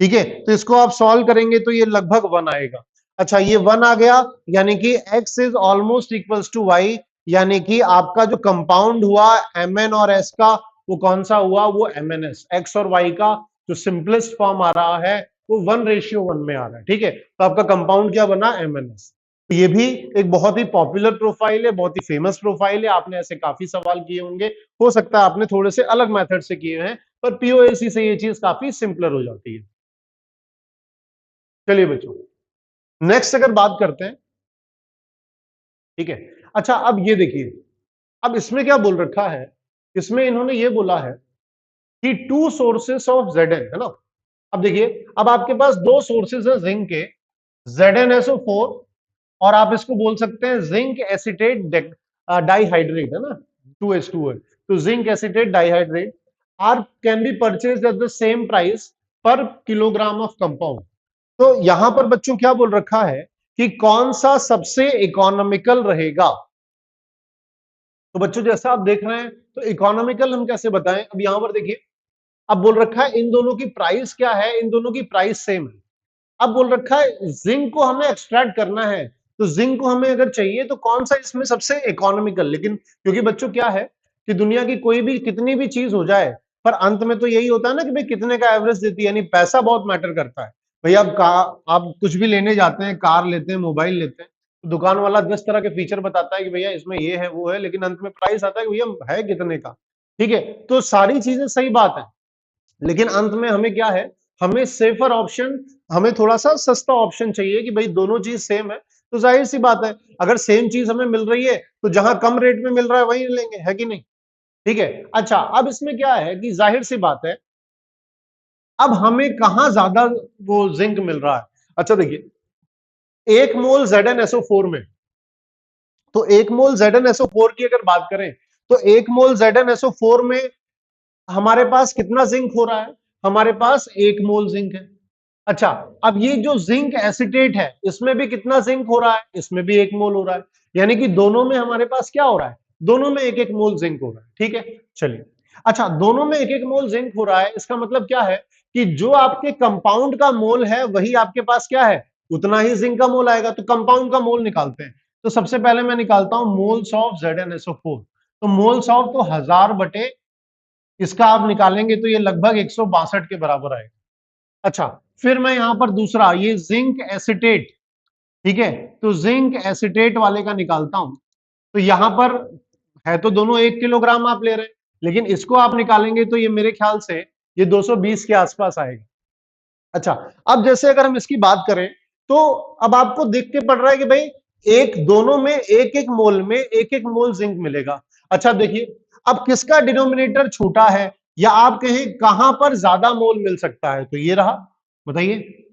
ठीक है, तो इसको आप सॉल्व करेंगे तो ये लगभग 1 आएगा। अच्छा, ये 1 आ गया, यानी कि x is almost equals to y, यानी कि आपका जो कंपाउंड हुआ Mn और S का, वो कौन सा हुआ, वो MnS। x और y का जो सिंपलेस्ट फॉर्म आ रहा है वो 1:1 में आ रहा है। ठीक है, तो आपका कंपाउंड क्या बना, MnS। तो ये भी एक बहुत ही पॉपुलर प्रोफाइल है, बहुत ही फेमस प्रोफाइल है, आपने ऐसे काफी सवाल किए होंगे, हो सकता है आपने थोड़े से अलग मेथड से किए हैं, पर पीओएसी से ये चीज काफी सिंपलर हो जाती है। चलिए बच्चों, नेक्स्ट अगर बात करते हैं। ठीक है, अच्छा अब ये देखिए, अब इसमें क्या बोल रखा है इसमें इन्होंने ये बोला है कि 2 सोर्सेस ऑफ Zn, है ना। अब देखिए, अब आपके पास 2 सोर्सेस है जिंक के, ZnSO4 और आप इसको बोल सकते हैं जिंक एसिटेट डाइहाइड्रेट, है ना, 2H2 है। तो zinc acetate dihydrate are can be purchased at the same price per kilogram of compound. तो यहां पर बच्चों क्या बोल रखा है कि कौन सा सबसे इकोनॉमिकल रहेगा। तो बच्चों जैसा आप देख रहे हैं, तो इकोनॉमिकल हम कैसे बताएं। अब यहां पर देखिए, अब बोल रखा है इन दोनों की प्राइस क्या है, इन दोनों की प्राइस सेम है। अब बोल रखा है जिंक को हमें एक्सट्रैक्ट करना है, तो जिंक को हमें अगर चाहिए तो कौन सा इसमें सबसे इकोनॉमिकल। लेकिन क्योंकि बच्चों क्या है कि दुनिया की कोई भी कितनी भी चीज हो जाए, पर अंत में तो यही होता है ना कि भाई कितने का एवरेज देती है, यानी पैसा बहुत मैटर करता है। भाई आप कुछ भी लेने जाते हैं, कार लेते हैं, मोबाइल लेते हैं, तो दुकान वाला 10 तरह के फीचर बताता है कि भैया इसमें ये है वो है, लेकिन अंत में प्राइस आता है कि भैया है कितने का। ठीक है, तो सारी चीजें सही बात है, लेकिन अंत में हमें क्या है, हमें सेफर ऑप्शन, हमें थोड़ा सा सस्ता ऑप्शन चाहिए कि भाई दोनों चीज सेम है। तो जाहिर सी बात है, अगर सेम चीज हमें मिल रही है तो जहां कम रेट में मिल रहा है वही लेंगे, है कि नहीं। ठीक है, अच्छा अब इसमें क्या है कि जाहिर सी बात है, अब हमें कहां ज्यादा वो जिंक मिल रहा है। अच्छा देखिए, 1 मोल ZnSO4 में, तो 1 मोल ZnSO4 की अगर बात करें, तो 1 मोल ZnSO4 में हमारे पास कितना जिंक हो रहा है, हमारे पास 1 मोल जिंक है। अच्छा, अब ये जो जिंक एसिटेट है, इसमें भी कितना जिंक हो रहा है, इसमें भी 1 मोल हो रहा है, यानी कि दोनों में हमारे पास क्या हो रहा है, दोनों में 1-1 मोल जिंक हो रहा है। ठीक है, चलिए, अच्छा दोनों में 1-1 मोल जिंक हो रहा है, इसका मतलब क्या है कि जो आपके कंपाउंड का मोल है वही आपके पास क्या है, उतना ही जिंक का मोल आएगा। तो कंपाउंड का मोल निकालते हैं, तो सबसे पहले मैं निकालता हूं मोल्स ऑफ ZnSO4। तो मोल्स ऑफ तो 1000 बटे इसका आप निकालेंगे तो ये लगभग 162 के बराबर आएगा। अच्छा, फिर मैं यहां पर दूसरा ये जिंक एसिटेट, ठीक है, तो जिंक एसिटेट वाले का निकालता हूं। तो यहां पर है तो दोनों 1 किलोग्राम आप ले रहे हैं, लेकिन इसको आप निकालेंगे तो ये मेरे ख्याल से ये 220 के आसपास आएगा। अच्छा, अब जैसे अगर हम इसकी बात करें, तो अब आपको देख के पड़ रहा है कि भाई दोनों में 1-1 मोल में 1-1 मोल जिंक मिलेगा। अच्छा देखिए, अब किसका डिनोमिनेटर छोटा है, या आप कहें कहां पर ज्यादा मोल मिल सकता है, तो ये रहा, बताइए।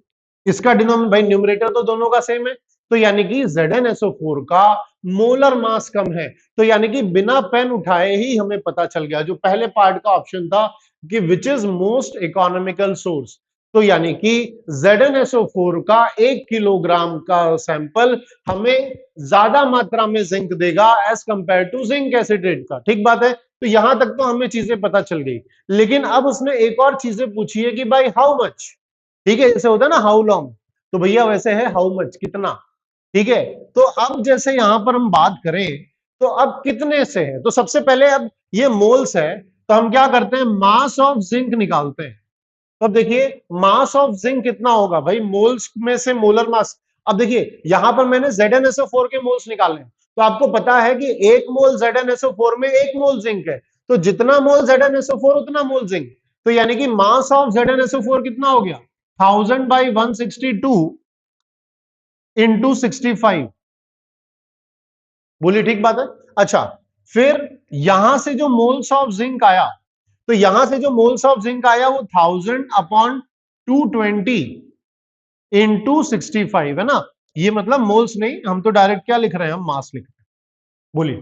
इसका डिनोमिनेटर, भाई न्यूमरेटर तो दोनों का सेम है, तो यानी कि ZnSO4 का मोलर मास कम है। तो यानी कि बिना पेन उठाए ही हमें पता चल गया, जो पहले पार्ट का ऑप्शन था कि which is most economical source. तो यानी कि ZnSO4 का 1 किलोग्राम का सैंपल हमें ज्यादा मात्रा में जिंक देगा as compare to zinc acetate का। ठीक बात है, तो यहां तक तो हमें चीजें पता चल गई, लेकिन अब उसने एक और चीजें पूछी है कि भाई हाउ मच। ठीक है, जैसे होता है ना हाउ लॉन्ग, तो भैया वैसे है हाउ मच, कितना। ठीक है, तो अब जैसे यहां पर हम बात करें, तो अब कितने से है, तो सबसे पहले अब ये मोल्स है, तो हम क्या करते हैं, मास ऑफ जिंक निकालते हैं। तो अब देखिए मास ऑफ जिंक कितना होगा, भाई मोल्स में से मोलर मास। अब देखिए यहां पर मैंने ZnSO4 के मोल्स निकाले, तो आपको पता है कि 1 मोल ZnSO4 में 1 मोल जिंक है, तो जितना मोल ZnSO4 उतना मोल जिंक। तो यानी कि मास ऑफ ZnSO4 कितना हो गया, 1000/162 इंटू 65। बोलिए ठीक बात है। अच्छा, फिर यहां से जो मोल्स ऑफ जिंक आया, तो यहां से जो मोल्स ऑफ जिंक आया वो 1000/220 इंटू 65 है ना। ये मतलब मोल्स नहीं, हम तो डायरेक्ट क्या लिख रहे हैं, हम मास लिख रहे हैं। बोलिए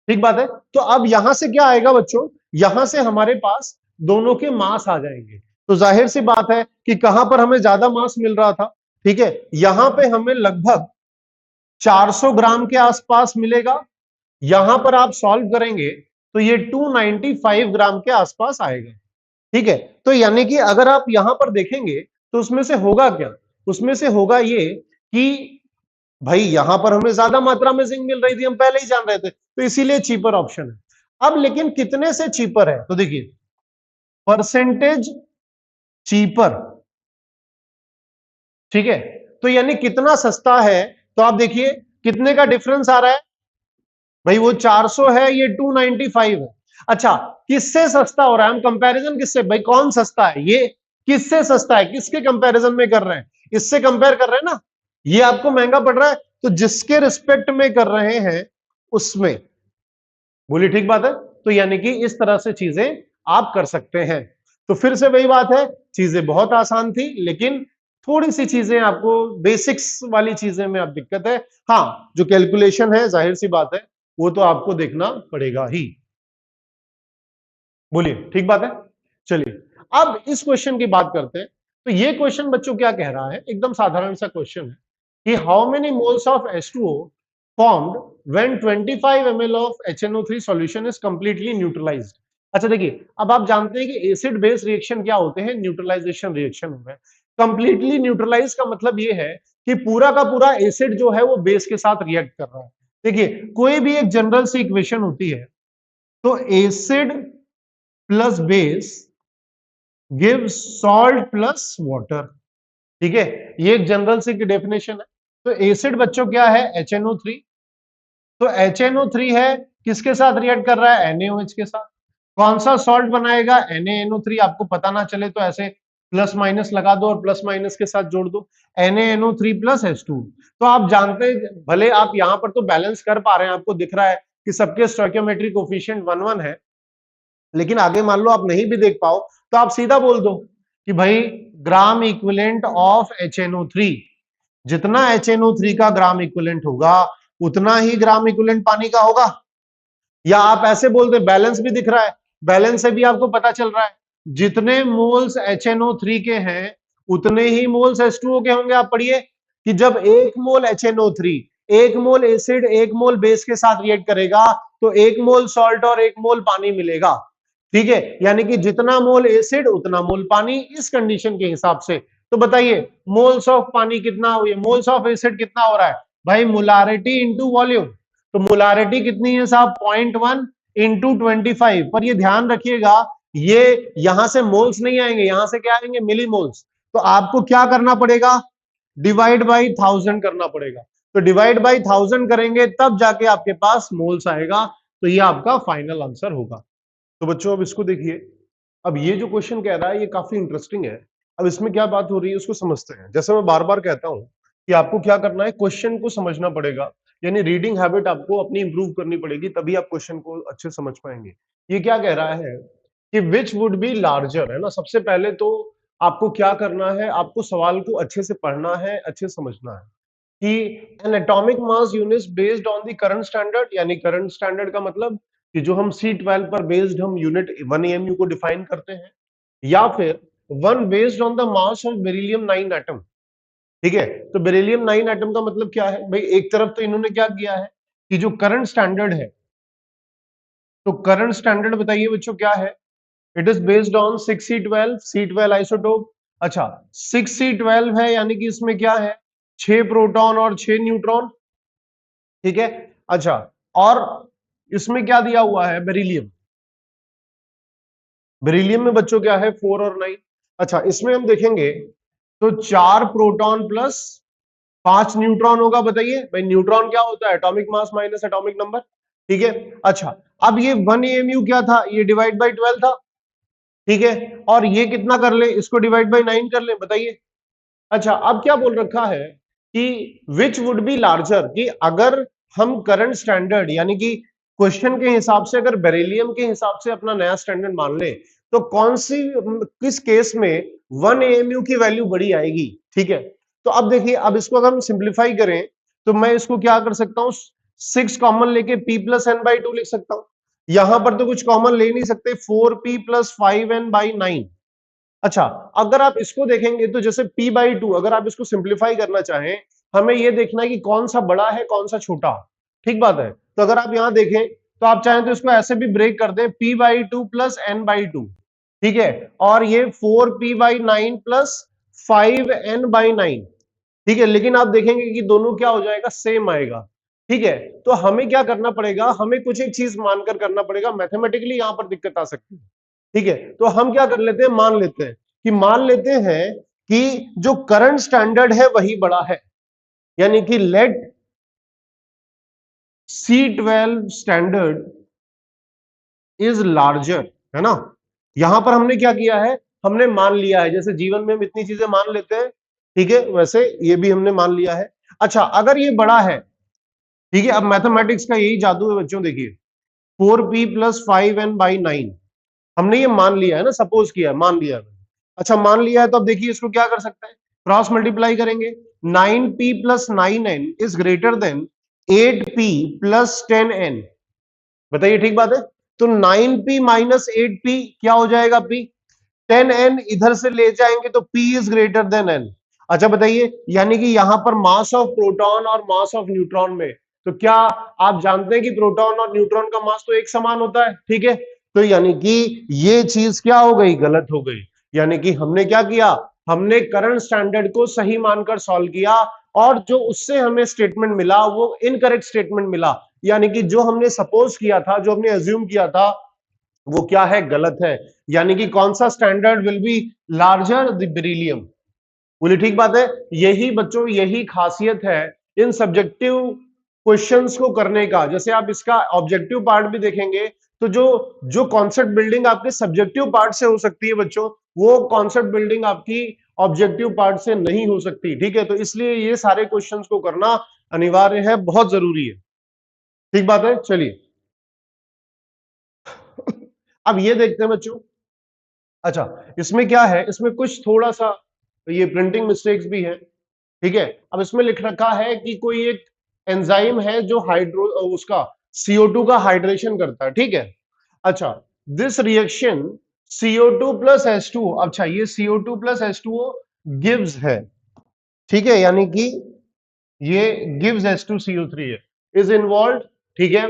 ठीक बात है। तो अब यहां से क्या आएगा बच्चों, यहां से हमारे पास दोनों के मास आ जाएंगे। तो जाहिर सी बात है कि कहां पर हमें ज्यादा मास मिल रहा था, ठीक है, यहां पे हमें लगभग 400 ग्राम के आसपास मिलेगा। यहां पर आप सॉल्व करेंगे तो ये 295 ग्राम के आसपास आएगा। ठीक है, तो यानी कि अगर आप यहां पर देखेंगे तो उसमें से होगा क्या, उसमें से होगा ये कि भाई यहां पर हमें ज्यादा मात्रा में जिंक मिल रही थी, हम पहले ही जान रहे थे, तो इसीलिए चीपर ऑप्शन है। अब लेकिन कितने से चीपर है, तो देखिए परसेंटेज चीपर, ठीक है, तो यानी कितना सस्ता है। तो आप देखिए कितने का डिफरेंस आ रहा है, भाई वो 400 है, ये 295 है। अच्छा, किससे सस्ता हो रहा है, हम कंपैरिजन किससे, भाई कौन सस्ता है, ये किससे सस्ता है, किसके कंपैरिजन में कर रहे हैं, इससे कंपेयर कर रहे हैं ना। ये आपको महंगा पड़ रहा है, तो जिसके रिस्पेक्ट में कर रहे हैं उसमें। बोलिए ठीक बात है। तो यानी कि इस तरह से चीजें आप कर सकते हैं। तो फिर से वही बात है, चीजें बहुत आसान थी, लेकिन थोड़ी सी चीजें आपको बेसिक्स वाली चीजें में अब दिक्कत है। हाँ, जो कैलकुलेशन है जाहिर सी बात है वो तो आपको देखना पड़ेगा ही। बोलिए, ठीक बात है। चलिए अब इस क्वेश्चन की बात करते हैं। तो ये क्वेश्चन बच्चों क्या कह रहा है, एकदम साधारण सा क्वेश्चन है कि how many moles of H2O formed when 25 ml of HNO3 solution is completely neutralized। अच्छा देखिए, अब आप जानते हैं कि एसिड बेस रिएक्शन क्या होते हैं, न्यूट्रलाइजेशन रिएक्शन होता है। कंप्लीटली न्यूट्रलाइज का मतलब ये है कि पूरा का पूरा एसिड जो है वो बेस के साथ रिएक्ट कर रहा है। देखिए, कोई भी एक जनरल सी इक्वेशन होती है, तो acid plus base gives salt plus water, ठीक है, ये एक जनरल सी डेफिनेशन है। तो एसिड बच्चों क्या है, HNO3। तो HNO3 है, किसके साथ रिएक्ट कर रहा है, NaOH के साथ। कौन सा सॉल्ट बनाएगा, NaNO3। आपको पता ना चले तो ऐसे प्लस माइनस लगा दो और प्लस माइनस के साथ जोड़ दो, NaNO3 प्लस H2। तो आप जानते हैं, भले आप यहां पर तो बैलेंस कर पा रहे हैं, आपको दिख रहा है कि सबके स्टोइकियोमेट्रिक कोफिशिएंट 1 1 है, लेकिन आगे मान लो आप नहीं भी देख पाओ तो आप सीधा बोल दो कि भाई ग्राम इक्विवेलेंट ऑफ HNO3, जितना HNO3 का ग्राम इक्विवेलेंट होगा उतना ही ग्राम इक्विवेलेंट पानी का होगा। या आप ऐसे बोल दे, बैलेंस भी दिख रहा है, बैलेंस से भी आपको पता चल रहा है जितने मोल्स HNO3 के हैं उतने ही मोल्स H2O के होंगे। आप पढ़िए कि जब 1 मोल HNO3 1 मोल एसिड 1 मोल बेस के साथ रिएक्ट करेगा तो 1 मोल सॉल्ट और 1 मोल पानी मिलेगा, ठीक है। यानी कि जितना मोल एसिड उतना मोल पानी, इस कंडीशन के हिसाब से। तो बताइए मोल्स ऑफ पानी कितना हो, मोल्स ऑफ एसिड कितना हो रहा है भाई, मोलारिटी इंटू वॉल्यूम। तो मोलारिटी कितनी है साहब, 0.1 इंटू 25। पर ये ध्यान रखिएगा, ये यहां से मोल्स नहीं आएंगे, यहां से क्या आएंगे, मिली मोल्स। तो आपको क्या करना पड़ेगा, डिवाइड बाई 1000 करना पड़ेगा। तो डिवाइड बाई 1000 करेंगे तब जाके आपके पास मोल्स आएगा। तो ये आपका फाइनल आंसर होगा। तो बच्चों अब इसको देखिए, अब ये जो क्वेश्चन कह रहा है ये काफी इंटरेस्टिंग है। अब इसमें क्या बात हो रही है उसको समझते हैं। जैसे मैं बार बार कहता हूं कि आपको क्या करना है, क्वेश्चन को समझना पड़ेगा, यानी रीडिंग हैबिट आपको अपनी इंप्रूव करनी पड़ेगी, तभी आप क्वेश्चन को अच्छे समझ पाएंगे। ये क्या कह रहा है कि विच वुड बी लार्जर, है ना। सबसे पहले तो आपको क्या करना है, आपको सवाल को अच्छे से पढ़ना है, अच्छे से समझना है कि N atomic mass unit based on the current standard, यानी करंट स्टैंडर्ड का मतलब कि जो हम C12 पर बेस्ड हम यूनिट 1 AMU को डिफाइन करते हैं, या फिर one based on the mass of beryllium 9 atom, ठीक है। तो बेरिलियम 9 एटम का मतलब क्या है भाई, एक तरफ तो इन्होंने क्या किया है कि जो करंट स्टैंडर्ड है, तो करंट स्टैंडर्ड बताइए बच्चों क्या है, it is based on 6C12 C12 isotope. अच्छा 6C12 है, यानी कि इसमें क्या है, 6 प्रोटॉन और 6 न्यूट्रॉन, ठीक है। अच्छा, और इसमें क्या दिया हुआ है, बेरिलियम। बेरिलियम में बच्चों क्या है, 4 और 9। अच्छा, इसमें हम देखेंगे तो 4 प्रोटॉन प्लस 5 न्यूट्रॉन होगा। बताइए भाई न्यूट्रॉन क्या होता है, atomic mass minus atomic number, ठीक है। अच्छा, अब ये 1 AMU क्या था, ये डिवाइड बाई 12 था, ठीक है। और ये कितना कर ले, इसको डिवाइड बाई 9 कर ले, बताइए। अच्छा, अब क्या बोल रखा है कि विच वुड बी लार्जर, कि अगर हम करंट स्टैंडर्ड यानी कि क्वेश्चन के हिसाब से अगर बेरिलियम के हिसाब से अपना नया स्टैंडर्ड मान ले तो कौन सी, किस केस में 1 AMU की वैल्यू बड़ी आएगी, ठीक है। तो अब देखिए, अब इसको अगर हम सिंप्लीफाई करें तो मैं इसको क्या कर सकता हूं, 6 कॉमन लेके P प्लस N बाई 2 लिख सकता हूं। यहां पर तो कुछ कॉमन ले नहीं सकते, 4P प्लस 5N बाई 9। अच्छा, अगर आप इसको देखेंगे तो जैसे P बाई 2, अगर आप इसको सिंप्लीफाई करना चाहें, हमें यह देखना है कि कौन सा बड़ा है कौन सा छोटा, ठीक बात है। तो अगर आप यहां देखें तो आप चाहें तो इसको ऐसे भी ब्रेक कर दें, P by 2 plus N by 2, ठीक है। और ये 4P by 9 plus 5N by 9, ठीक है। लेकिन आप देखेंगे कि दोनों क्या हो जाएगा, सेम आएगा, ठीक है। तो हमें क्या करना पड़ेगा, हमें कुछ एक चीज मानकर करना पड़ेगा, मैथमेटिकली यहां पर दिक्कत आ सकती है, ठीक है। तो हम क्या कर लेते हैं, मान लेते हैं कि जो करंट स्टैंडर्ड है वही बड़ा है, यानी कि late C12 standard is larger, है ना। यहां पर हमने क्या किया है, हमने मान लिया है, जैसे जीवन में हम इतनी चीजें मान लेते हैं, ठीक है, वैसे ये भी हमने मान लिया है। अच्छा, अगर ये बड़ा है, ठीक है, अब मैथमेटिक्स का यही जादू है बच्चों, देखिए 4p प्लस 5n/9। हमने ये मान लिया है ना, सपोज किया है, मान लिया है। अच्छा मान लिया है तो अब देखिए इसको क्या कर सकते हैं, क्रॉस मल्टीप्लाई करेंगे। 9p plus 9n is greater than 8p plus 10n। बताइए ठीक बात है। तो 9p माइनस 8p क्या हो जाएगा, p। 10n इधर से ले जाएंगे तो p is greater than n। अच्छा बताइए, यानी कि यहां पर मास ऑफ प्रोटॉन और मास ऑफ न्यूट्रॉन में, तो क्या आप जानते हैं कि प्रोटॉन और न्यूट्रॉन का मास तो एक समान होता है, ठीक है। तो यानी कि ये चीज क्या हो गई, गलत हो गई। यानी कि हमने क्या किया, हमने करंट स्टैंडर्ड को सही मानकर सॉल्व किया, और जो उससे हमें स्टेटमेंट मिला वो इनकरेक्ट स्टेटमेंट मिला। यानी कि जो हमने सपोज किया था, जो हमने अज्यूम किया था, वो क्या है, गलत है। यानी कि कौन सा standard will be larger, the beryllium. बोलिए ठीक बात है। यही बच्चों, यही खासियत है इन सब्जेक्टिव क्वेश्चंस को करने का। जैसे आप इसका ऑब्जेक्टिव पार्ट भी देखेंगे, तो जो जो कॉन्सेप्ट बिल्डिंग आपके सब्जेक्टिव पार्ट से हो सकती है बच्चों, वो कॉन्सेप्ट बिल्डिंग आपकी ऑब्जेक्टिव पार्ट से नहीं हो सकती, ठीक है। तो इसलिए ये सारे क्वेश्चंस को करना अनिवार्य है, बहुत जरूरी है, ठीक बात है। चलिए अब ये देखते हैं बच्चों। अच्छा, इसमें क्या है, इसमें कुछ थोड़ा सा ये प्रिंटिंग मिस्टेक्स भी है, ठीक है। अब इसमें लिख रखा है कि कोई एक एंजाइम है जो हाइड्रो उसका CO2 का हाइड्रेशन करता है, ठीक है। अच्छा, this reaction CO2 plus H2, अच्छा ये CO2 प्लस H2O गिव्स है, ठीक है, यानी कि ये गिव्स H2CO3 है, इज इन्वॉल्व, ठीक है।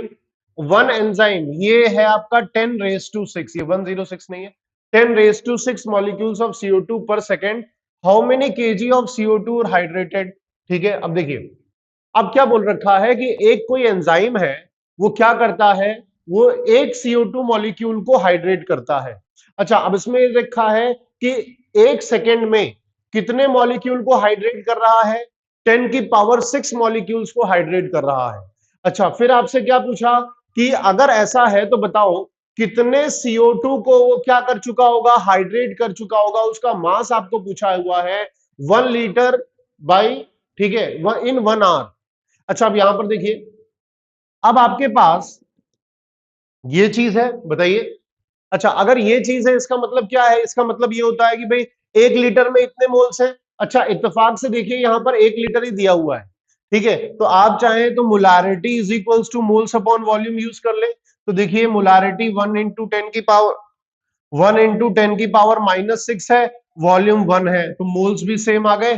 वन एंजाइम ये है आपका 10⁻⁶, ये 106 नहीं है, 10⁻⁶ मॉलिक्यूल्स ऑफ CO2 पर second. How many kg of CO2 hydrated, ठीक है। अब देखिए, अब क्या बोल रखा है कि एक कोई एंजाइम है, वो क्या करता है, वो एक CO2 मॉलिक्यूल को हाइड्रेट करता है। अच्छा, अब इसमें लिखा है कि एक सेकेंड में कितने मॉलिक्यूल को हाइड्रेट कर रहा है, 10⁶ मॉलिक्यूल्स को हाइड्रेट कर रहा है। अच्छा, फिर आपसे क्या पूछा कि अगर ऐसा है तो बताओ कितने CO2 को वो क्या कर चुका होगा, हाइड्रेट कर चुका होगा। उसका मास आपको पूछा हुआ है 1 लीटर बाई, ठीक है, इन 1 आवर। अच्छा, अब यहां पर देखिए, अब आपके पास ये चीज है, बताइए। अच्छा, अगर ये चीज है, इसका मतलब क्या है, इसका मतलब ये होता है कि भाई 1 लीटर में इतने मोल्स हैं। अच्छा, इत्तेफाक से देखिए यहां पर 1 लीटर ही दिया हुआ है, ठीक है। तो आप चाहें तो molarity is equals to moles upon volume use कर ले। तो देखिए मोलारिटी 1 × 10⁻⁻⁻⁶ है, वॉल्यूम 1 है, तो मोल्स भी सेम आ गए,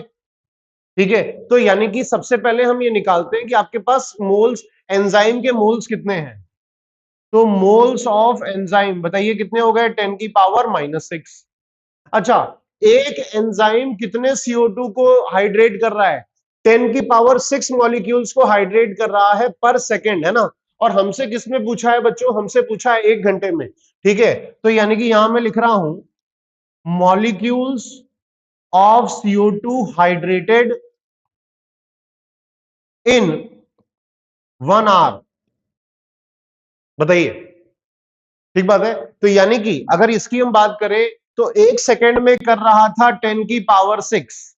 ठीक है। तो यानी कि सबसे पहले हम ये निकालते हैं कि आपके पास मोल्स, एंजाइम के मोल्स कितने हैं। तो मोल्स ऑफ एंजाइम बताइए कितने हो गए, 10⁻⁻⁶। अच्छा, एक एंजाइम कितने CO2 को हाइड्रेट कर रहा है, 10⁻⁶ मॉलिक्यूल्स को हाइड्रेट कर रहा है पर सेकेंड, है ना। और हमसे किसमें पूछा है बच्चों, हमसे पूछा है 1 घंटे में, ठीक है। तो यानी कि यहां मैं लिख रहा हूं molecules of CO2 hydrated in 1 hour. बताइए ठीक बात है। तो यानी कि अगर इसकी हम बात करें तो 1 सेकेंड में कर रहा था 10⁶,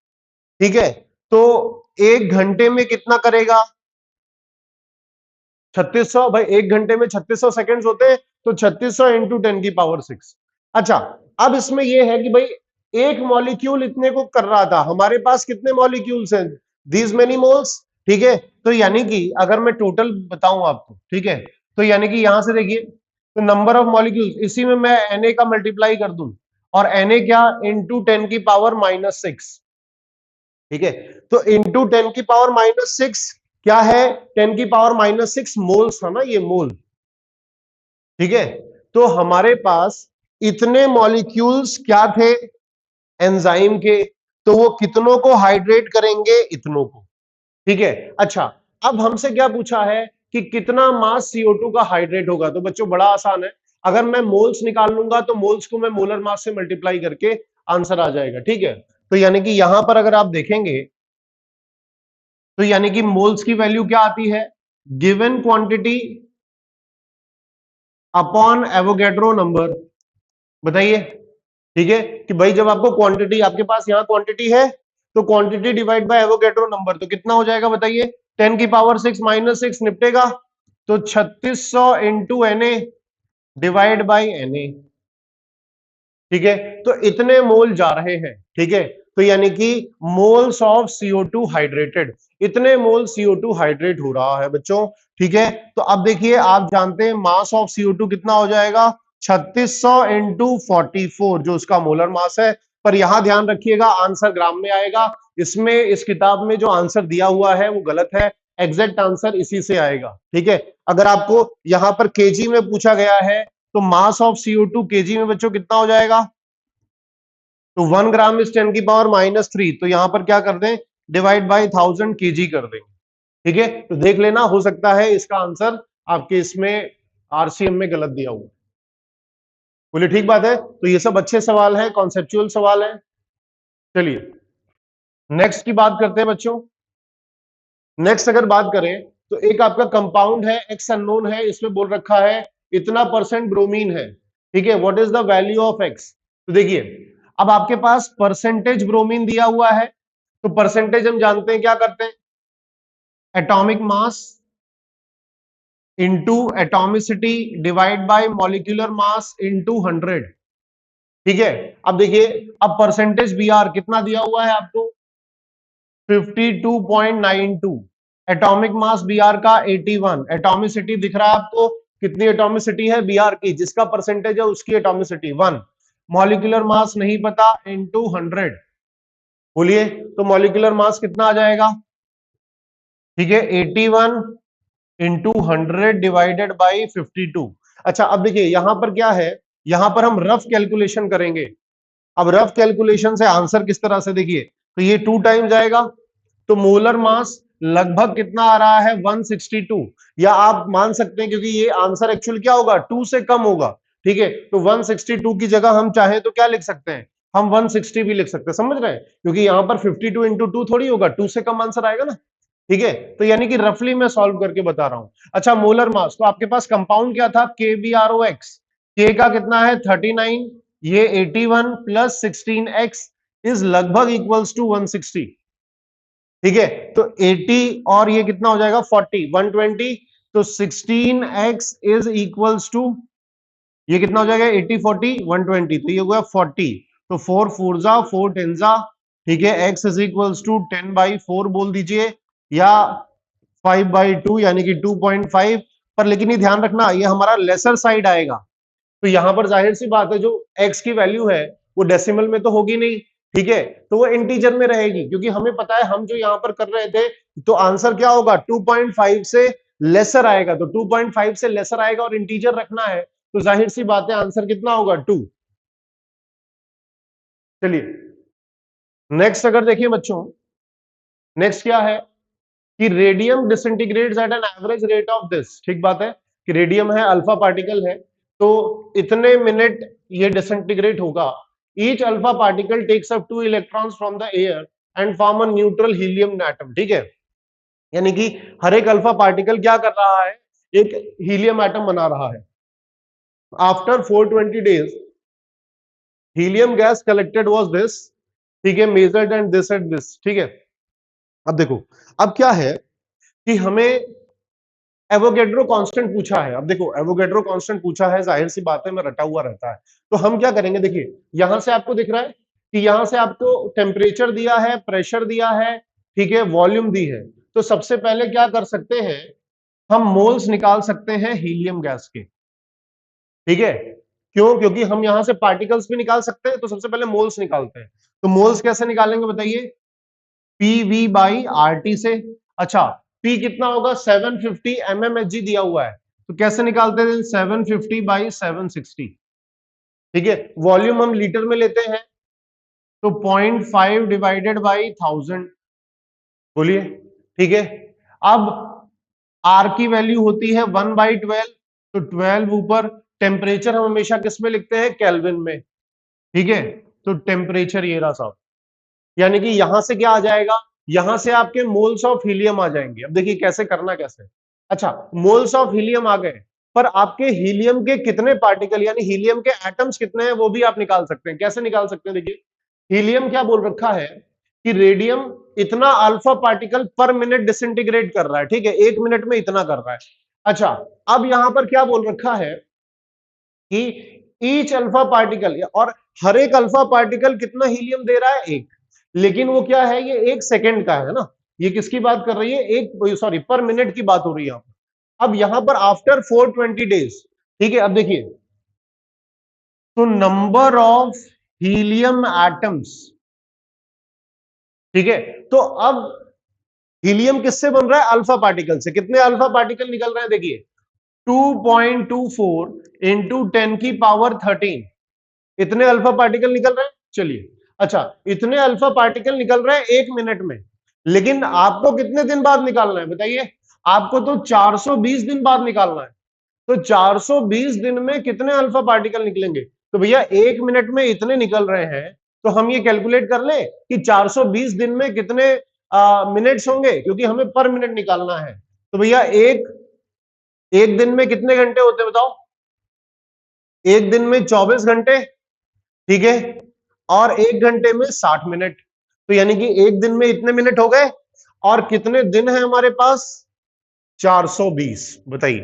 ठीक है। तो 1 घंटे में कितना करेगा, 3600। भाई 1 घंटे में 3600 सेकेंड्स होते हैं, तो 3600 इंटू 10⁶। अच्छा, अब इसमें यह है कि भाई एक मॉलिक्यूल इतने को कर रहा था, हमारे पास कितने मॉलिक्यूल्स हैं, दीज मेनी मोल्स, ठीक है। तो यानी कि अगर मैं टोटल बताऊं आपको, ठीक है, तो यानी कि यहां से देखिए, तो नंबर ऑफ मॉलिक्यूल्स, इसी में मैं Na का मल्टीप्लाई कर दूं, और Na क्या, इंटू 10⁻⁻⁶, ठीक है। तो इंटू 10⁻⁻⁶ क्या है, 10⁻⁻⁶ मोल्स था ना, ये मोल, ठीक है। तो हमारे पास इतने मॉलिक्यूल्स क्या थे एंजाइम के, तो वो कितनों को हाइड्रेट करेंगे, इतनों को, ठीक है। अच्छा, अब हमसे क्या पूछा है कि कितना मास CO2 का हाइड्रेट होगा। तो बच्चों बड़ा आसान है, अगर मैं मोल्स निकाल लूंगा तो मोल्स को मैं मोलर मास से मल्टीप्लाई करके आंसर आ जाएगा, ठीक है। तो यानी कि यहां पर अगर आप देखेंगे, तो यानी कि मोल्स की वैल्यू क्या आती है, given quantity upon Avogadro number. बताइए, ठीक है, कि भाई जब आपको क्वांटिटी, आपके पास यहां क्वांटिटी है, तो quantity divide by Avogadro number, तो कितना हो जाएगा बताइए, 10⁻⁶ -6 निपटेगा, तो 3600 into Na divide by Na, ठीक है, तो इतने मोल जा रहे हैं, ठीक है, तो यानी कि मोल्स ऑफ CO2 हाइड्रेटेड, इतने मोल CO2 हाइड्रेट हो रहा है बच्चों, ठीक है। तो अब देखिए, आप जानते हैं मास ऑफ CO2 कितना हो जाएगा, 3600 इंटू 44, जो उसका मोलर मास है। पर यहां ध्यान रखिएगा, आंसर ग्राम में आएगा, इसमें इस किताब में जो आंसर दिया हुआ है वो गलत है, एग्जैक्ट आंसर इसी से आएगा, ठीक है। अगर आपको यहां पर केजी में पूछा गया है, तो मास ऑफ CO2 केजी में बच्चों कितना हो जाएगा, तो 1 ग्राम इज 10 की पावर -3, तो यहां पर क्या कर दें, डिवाइड बाई 1000 केजी कर देंगे, ठीक है। तो देख लेना, हो सकता है इसका आंसर आपके इसमें आरसीएम में गलत दिया हुआ। बोलिए ठीक बात है। तो ये सब अच्छे सवाल हैं, कॉन्सेप्चुअल सवाल हैं। चलिए नेक्स्ट की बात करते हैं बच्चों। नेक्स्ट अगर बात करें, तो एक आपका कंपाउंड है, एक्स अननोन है, इसमें बोल रखा है इतना परसेंट ब्रोमीन है, ठीक है, what is the value of x. तो देखिए, अब आपके पास परसेंटेज ब्रोमीन दिया हुआ है, तो परसेंटेज हम जानते हैं क्या करते हैं, atomic mass into atomicity divide by molecular mass into 100, ठीक है। अब देखिए, अब परसेंटेज बी आर कितना दिया हुआ है आपको, 52.92, एटॉमिक मास बी आर का 81, एटॉमिसिटी दिख रहा है आपको, कितनी एटॉमिसिटी है बी आर की, जिसका परसेंटेज है उसकी एटॉमिसिटी 1, मॉलिक्यूलर मास नहीं पता, इंटू 100, बोलिए तो मॉलिक्यूलर मास कितना आ जाएगा, ठीक है, 81 इंटू 100 डिवाइडेड बाई 52। अच्छा, अब देखिए यहां पर क्या है, यहां पर हम रफ कैलकुलेशन करेंगे। अब रफ कैलकुलेशन से आंसर किस तरह से, देखिए, तो ये 2 टाइम जाएगा, तो मोलर मास लगभग कितना आ रहा है, 162, या आप मान सकते हैं क्योंकि ये आंसर एक्चुअल क्या होगा, 2 से कम होगा, ठीक है, तो 162 की जगह हम चाहे तो क्या लिख सकते हैं, हम 160 भी लिख सकते हैं, समझ रहे हैं, क्योंकि यहां पर 52 इंटू 2 थोड़ी होगा, 2 से कम आंसर आएगा ना, ठीक है। तो यानी कि रफली मैं सॉल्व करके बता रहा हूं। अच्छा, मोलर मास, तो आपके पास कंपाउंड क्या था, KBROX, के का कितना है 39, ये 81 प्लस 16x इज लगभग इक्वल्स टू 160, ठीक है, तो 80 और ये कितना हो जाएगा 40, 120, तो 16x इज इक्वल्स टू, ये कितना हो जाएगा 80 40 120, तो ये हुआ 40, तो 4 4 जा 4 10 जा, ठीक है, x इज इक्वल्स टू 10/4 बोल दीजिए, या 5/2 यानी कि 2.5, पर लेकिन ये ध्यान रखना ये हमारा लेसर साइड आएगा, तो यहां पर जाहिर सी बात है जो x की वैल्यू है वो डेसिमल में तो होगी नहीं, ठीक है, तो वो इंटीजर में रहेगी, क्योंकि हमें पता है हम जो यहां पर कर रहे थे, तो आंसर क्या होगा 2.5 से लेसर आएगा, तो 2.5 से लेसर आएगा और इंटीजर रखना है, तो जाहिर सी बात है आंसर कितना होगा 2। चलिए नेक्स्ट अगर देखिए बच्चों, नेक्स्ट क्या है कि radium disintegrates at an average rate of this, ठीक बात है कि रेडियम है, अल्फा पार्टिकल है, तो इतने मिनट ये डिसइंटीग्रेट होगा, each alpha particle takes up 2 electrons from the air and form a neutral helium atom, ठीक है, यानी कि हर एक अल्फा पार्टिकल क्या कर रहा है, एक हीलियम एटम बना रहा है। After 420 days helium gas collected was this, ठीक है, measured and this at this, ठीक है। अब देखो, अब क्या है कि हमें एवोगेड्रो कांस्टेंट पूछा है, अब देखो एवोगेड्रो कांस्टेंट पूछा है, जाहिर सी बात है मैं रटा हुआ रहता है, तो हम क्या करेंगे, देखिए यहां से आपको दिख रहा है कि यहां से आपको टेम्परेचर दिया है, प्रेशर दिया है, ठीक है, वॉल्यूम दी है, तो सबसे पहले क्या कर सकते हैं, हम मोल्स निकाल सकते हैं हीलियम गैस के, ठीक है, क्यों, क्योंकि हम यहां से पार्टिकल्स भी निकाल सकते हैं, तो सबसे पहले मोल्स निकालते हैं, तो मोल्स कैसे निकालेंगे बताइए, PV/RT से। अच्छा, P कितना होगा 750 mmHg दिया हुआ है, तो कैसे निकालते हैं 750/760, ठीक है, वॉल्यूम हम लीटर में लेते हैं, तो 0.5 डिवाइडेड बाई 1000, बोलिए, ठीक है। अब R की वैल्यू होती है 1/12, तो 12 ऊपर, टेम्परेचर हम हमेशा किस में लिखते हैं, केल्विन में, ठीक है, तो टेम्परेचर ये रहा साहब, यानी कि यहां से क्या आ जाएगा, यहां से आपके मोल्स ऑफ हीलियम आ जाएंगे। अब देखिए कैसे करना, कैसे, अच्छा मोल्स ऑफ हीलियम आ गए, पर आपके हीलियम के कितने पार्टिकल यानी हीलियम के एटम्स कितने हैं वो भी आप निकाल सकते हैं, कैसे निकाल सकते हैं, देखिए हीलियम क्या बोल रखा है कि रेडियम इतना अल्फा पार्टिकल पर मिनट डिसइंटीग्रेट कर रहा है, ठीक है, 1 मिनट में इतना कर रहा है, अच्छा, अब यहां पर क्या बोल रखा है कि ईच अल्फा पार्टिकल, और हर एक अल्फा पार्टिकल कितना हीलियम दे रहा है, एक। लेकिन वो क्या है, ये 1 सेकेंड का है ना, ये किसकी बात कर रही है, एक, सॉरी, पर मिनट की बात हो रही है यहां पर। अब यहां पर आफ्टर 420 डेज, ठीक है, अब देखिए, तो नंबर ऑफ हीलियम एटम्स, ठीक है, तो अब हीलियम किससे बन रहा है, अल्फा पार्टिकल से। कितने अल्फा पार्टिकल निकल रहे हैं, देखिए 2.24 इंटू 10 की पावर 13, इतने अल्फा पार्टिकल निकल रहे हैं। चलिए, अच्छा, इतने अल्फा पार्टिकल निकल रहे हैं 1 मिनट में, लेकिन आपको कितने दिन बाद निकालना है बताइए, आपको तो 420 दिन बाद निकालना है। तो 420 दिन में कितने अल्फा पार्टिकल निकलेंगे, तो भैया 1 मिनट में इतने निकल रहे हैं, तो हम ये कैलकुलेट कर लें कि 420 दिन में कितने मिनट्स होंगे, क्योंकि हमें पर मिनट निकालना है। तो भैया एक एक दिन में कितने घंटे होते हैं बताओ, एक दिन में 24 घंटे, ठीक है, और 1 घंटे में 60 मिनट। तो यानी कि एक दिन में इतने मिनट हो गए, और कितने दिन है हमारे पास, 420, बताइए।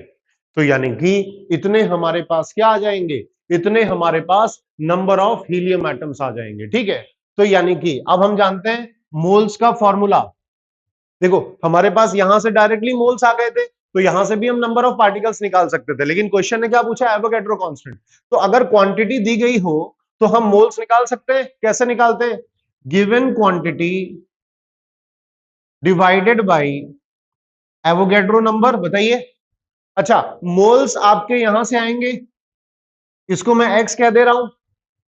तो यानी कि इतने हमारे पास क्या आ जाएंगे, इतने हमारे पास नंबर ऑफ हीलियम एटम्स आ जाएंगे, ठीक है। तो यानी कि अब हम जानते हैं मोल्स का फॉर्मूला। देखो, हमारे पास यहां से डायरेक्टली मोल्स आ गए थे, तो यहां से भी हम नंबर ऑफ पार्टिकल्स निकाल सकते थे, लेकिन क्वेश्चन ने क्या पूछा, एवोगैड्रो कांस्टेंट। तो अगर क्वांटिटी दी गई हो तो हम मोल्स निकाल सकते हैं। कैसे निकालते हैं, given quantity divided by Avogadro number, बताइए। अच्छा, मोल्स आपके यहां से आएंगे, इसको मैं एक्स कह दे रहा हूं,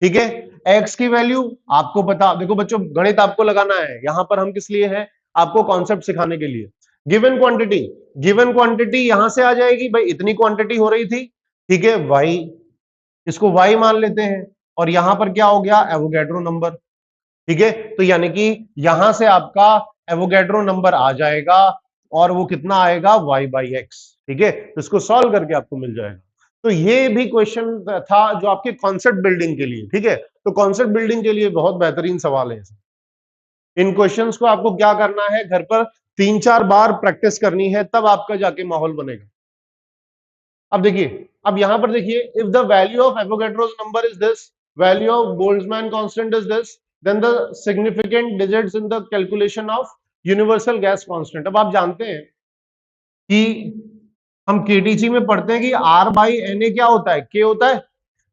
ठीक है। एक्स की वैल्यू आपको पता, देखो बच्चों, गणित आपको लगाना है, यहां पर हम किस लिए हैं, आपको कॉन्सेप्ट सिखाने के लिए। गिवन क्वांटिटी यहां से आ जाएगी, भाई इतनी क्वांटिटी हो रही थी, ठीक है, वाई, इसको वाई मान लेते हैं, और यहां पर क्या हो गया, एवोगैड्रो नंबर, ठीक है। तो यानी कि यहां से आपका एवोगैड्रो नंबर आ जाएगा, और वो कितना आएगा, y/x, ठीक है। तो इसको सॉल्व करके आपको मिल जाएगा। तो ये भी क्वेश्चन था जो आपके कॉन्सेप्ट बिल्डिंग के लिए, ठीक है। तो कॉन्सेप्ट बिल्डिंग के लिए बहुत बेहतरीन सवाल है। इन क्वेश्चंस को आपको क्या करना है, घर पर 3-4 बार प्रैक्टिस करनी है, तब आपका जाके माहौल बनेगा। अब देखिए, अब यहां पर देखिए, if the value of Avogadro's number is this, value of Boltzmann constant is this, then the significant digits in the calculation of universal gas constant. अब आप जानते हैं कि हम केटीजी में पढ़ते हैं कि R/Na क्या होता है, के होता है,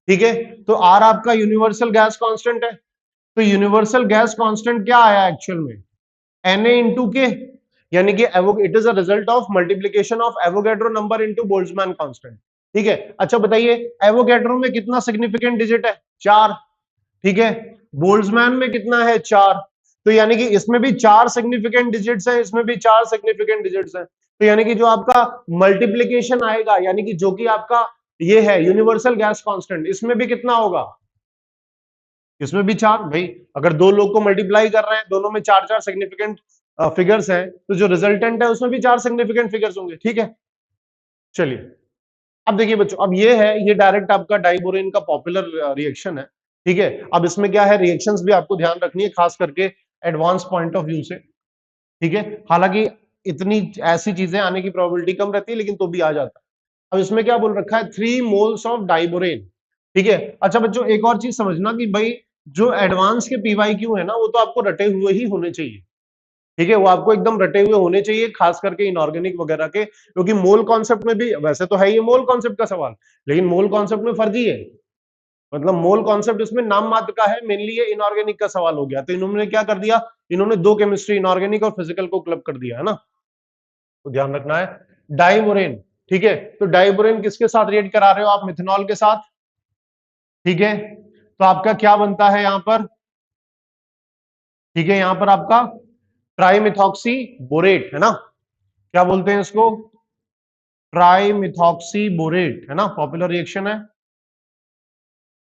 ठीक है। तो R आपका यूनिवर्सल गैस कांस्टेंट है, तो यूनिवर्सल गैस कांस्टेंट क्या आया एक्चुअल में, Na इंटू के, यानी कि it is a result of multiplication of Avogadro number into Boltzmann constant, ठीक है। अच्छा बताइए, एवोगैड्रो में कितना सिग्निफिकेंट डिजिट है, 4, ठीक है। बोल्ट्जमैन में कितना है, 4। तो यानी कि इसमें भी 4 सिग्निफिकेंट डिजिट्स हैं, इसमें भी 4 सिग्निफिकेंट डिजिट्स हैं। तो यानी कि जो आपका मल्टीप्लीकेशन आएगा, यानी कि जो कि आपका ये है यूनिवर्सल गैस कांस्टेंट, इसमें भी कितना होगा, इसमें भी 4। भाई अगर दो लोग को मल्टीप्लाई कर रहे हैं, दोनों में 4-4 सिग्निफिकेंट फिगर्स हैं, तो जो रिजल्टेंट है उसमें भी 4 सिग्निफिकेंट फिगर्स होंगे, ठीक है। चलिए, अब देखिए बच्चों, अब ये है, ये डायरेक्ट आपका डाइबोरेन का पॉपुलर रिएक्शन है, ठीक है। अब इसमें क्या है, रिएक्शंस भी आपको ध्यान रखनी है, खास करके एडवांस पॉइंट ऑफ व्यू से, ठीक है। हालांकि इतनी ऐसी चीजें आने की प्रोबेबिलिटी कम रहती है, लेकिन तो भी आ जाता है। अब इसमें क्या बोल रखा है, 3 मोल्स ऑफ डाइबोरेन, ठीक है। अच्छा बच्चों, एक और चीज समझना कि भाई जो एडवांस के पीवाईक्यू है ना, वो तो आपको रटे हुए ही होने चाहिए, ठीक है। वो आपको एकदम रटे हुए होने चाहिए, खास करके इनऑर्गेनिक वगैरह के, क्योंकि मोल कॉन्सेप्ट में भी, वैसे तो है ये मोल कॉन्सेप्ट का सवाल, लेकिन मोल कॉन्सेप्ट में फर्जी है, मतलब मोल कॉन्सेप्ट इसमें नाम मात्र का है, मेनली ये इनऑर्गेनिक का सवाल हो गया। तो इन्होंने क्या कर दिया, इन्होंने दो केमिस्ट्री, इनऑर्गेनिक और फिजिकल को क्लब कर दिया है ना, तो ध्यान रखना है। डाइबोरेन, ठीक है, तो डाइबोरेन किसके साथ रिएक्ट करा रहे हो आप, मिथेनॉल के साथ, ठीक है। तो आपका क्या बनता है यहां पर, ठीक है, यहां पर आपका ट्राइमिथॉक्सी बोरेट है ना, क्या बोलते हैं इसको, ट्राइमिथॉक्सी बोरेट है ना, पॉपुलर रिएक्शन है,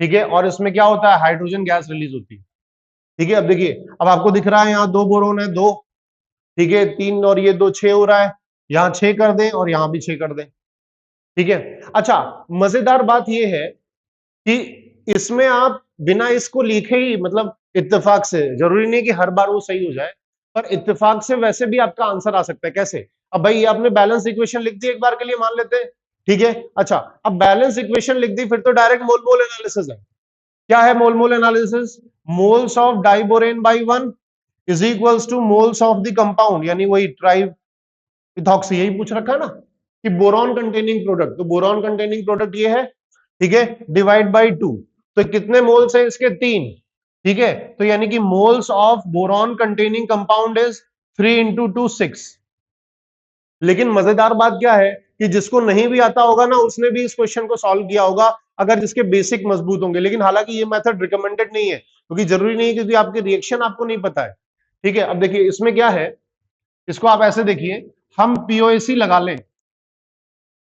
ठीक है। और इसमें क्या होता है, हाइड्रोजन गैस रिलीज होती है, ठीक है। अब देखिए, अब आपको दिख रहा है यहाँ 2 बोरोन है, 2, ठीक है, 3 और ये 2, 6 हो रहा है, यहां 6 कर दें और यहां भी 6 कर दें, ठीक है। अच्छा, मजेदार बात यह है कि इसमें आप बिना इसको लिखे ही, मतलब इत्तेफाक से, जरूरी नहीं कि हर बार वो सही हो जाए, पर इत्तेफाक से वैसे भी आपका आंसर आ सकता है। कैसे? अब भाई ये आपने बैलेंस इक्वेशन लिख दी एक बार के लिए, मान लेते हैं, ठीक है। अच्छा, अब बैलेंस इक्वेशन लिख दी, फिर तो डायरेक्ट मोल मोल एनालिसिस है। क्या है mole mole analysis? Moles of diborane by 1 is equals to moles of the compound, यानी वही ट्राई इथॉक्सी, यही पूछ रखा है ना कि बोरॉन कंटेनिंग प्रोडक्ट, तो बोरॉन कंटेनिंग प्रोडक्ट ये है, ठीक है, डिवाइड बाई 2। तो कितने मोल्स है इसके? 3, ठीक है। तो यानी कि moles of boron containing compound is 3 into 2 6। लेकिन मजेदार बात क्या है कि जिसको नहीं भी आता होगा ना, उसने भी इस क्वेश्चन को सॉल्व किया होगा, अगर जिसके बेसिक मजबूत होंगे। लेकिन हालांकि ये मेथड रिकमेंडेड नहीं है, क्योंकि जरूरी नहीं है, क्योंकि आपके रिएक्शन आपको नहीं पता है, ठीक है। अब देखिए इसमें क्या है, इसको आप ऐसे देखिए, हम पीओएसी लगा लें,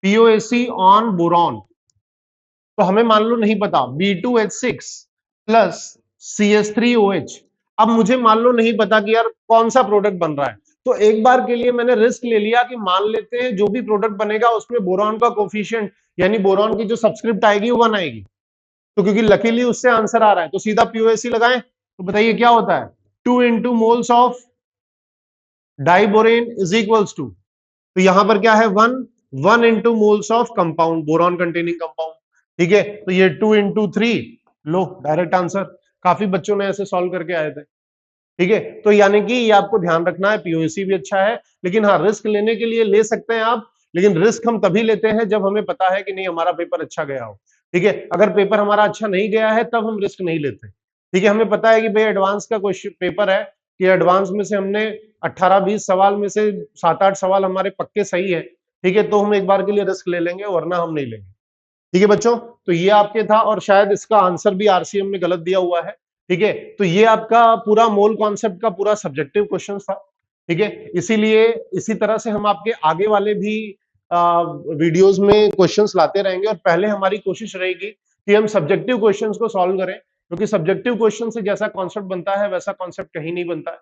पीओएसी ऑन बोरॉन, तो हमें मान लो नहीं पता B2H6 प्लस CH3OH। अब मुझे मान लो नहीं पता कि यार कौन सा प्रोडक्ट बन रहा है, तो एक बार के लिए मैंने रिस्क ले लिया कि मान लेते हैं जो भी प्रोडक्ट बनेगा उसमें बोरॉन का कोफिशिएंट, यानी बोरॉन की जो सब्सक्रिप्ट आएगी वो 1 आएगी। तो क्योंकि लकीली उससे आंसर आ रहा है, तो सीधा पीओएसी लगाएं, तो बताइए क्या होता है? 2 into moles of diborane is equals to, तो यहां पर क्या है? 1 into moles of compound, boron containing compound, ठीक है। तो ये 2 इंटू 3, लो डायरेक्ट आंसर। काफी बच्चों ने ऐसे सॉल्व करके आए थे, ठीक है। तो यानी कि ये आपको ध्यान रखना है, पीओएसी भी अच्छा है, लेकिन हाँ रिस्क लेने के लिए ले सकते हैं आप, लेकिन रिस्क हम तभी लेते हैं जब हमें पता है कि नहीं हमारा पेपर अच्छा गया हो, ठीक है। अगर पेपर हमारा अच्छा नहीं गया है तब हम रिस्क नहीं लेते, ठीक है। हमें पता है कि भाई एडवांस का क्वेश्चन पेपर है, कि एडवांस में से हमने 18-20 सवाल में से 7-8 सवाल हमारे पक्के सही है, ठीक है, तो हम एक बार के लिए रिस्क ले लेंगे, वरना हम नहीं लेंगे, ठीक है बच्चों। तो ये आपके था, और शायद इसका आंसर भी आरसीएम में गलत दिया हुआ है, ठीक है। तो ये आपका पूरा मोल कॉन्सेप्ट का पूरा सब्जेक्टिव क्वेश्चन था, ठीक है। इसीलिए इसी तरह से हम आपके आगे वाले भी वीडियोस में क्वेश्चंस लाते रहेंगे, और पहले हमारी कोशिश रहेगी कि हम सब्जेक्टिव क्वेश्चंस को सॉल्व करें, क्योंकि सब्जेक्टिव क्वेश्चन से जैसा कॉन्सेप्ट बनता है वैसा कॉन्सेप्ट कहीं नहीं बनता है,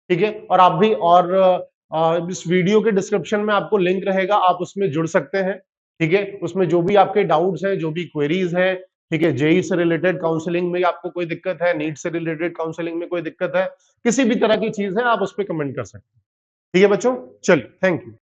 ठीक है। और आप भी, और इस वीडियो के डिस्क्रिप्शन में आपको लिंक रहेगा, आप उसमें जुड़ सकते हैं, ठीक है। उसमें जो भी आपके डाउट्स हैं, जो भी क्वेरीज हैं, ठीक है, जेई से रिलेटेड काउंसलिंग में आपको कोई दिक्कत है, नीट से रिलेटेड काउंसलिंग में कोई दिक्कत है, किसी भी तरह की चीज है, आप उस पर कमेंट कर सकते हैं, ठीक है बच्चों। चलिए, थैंक यू।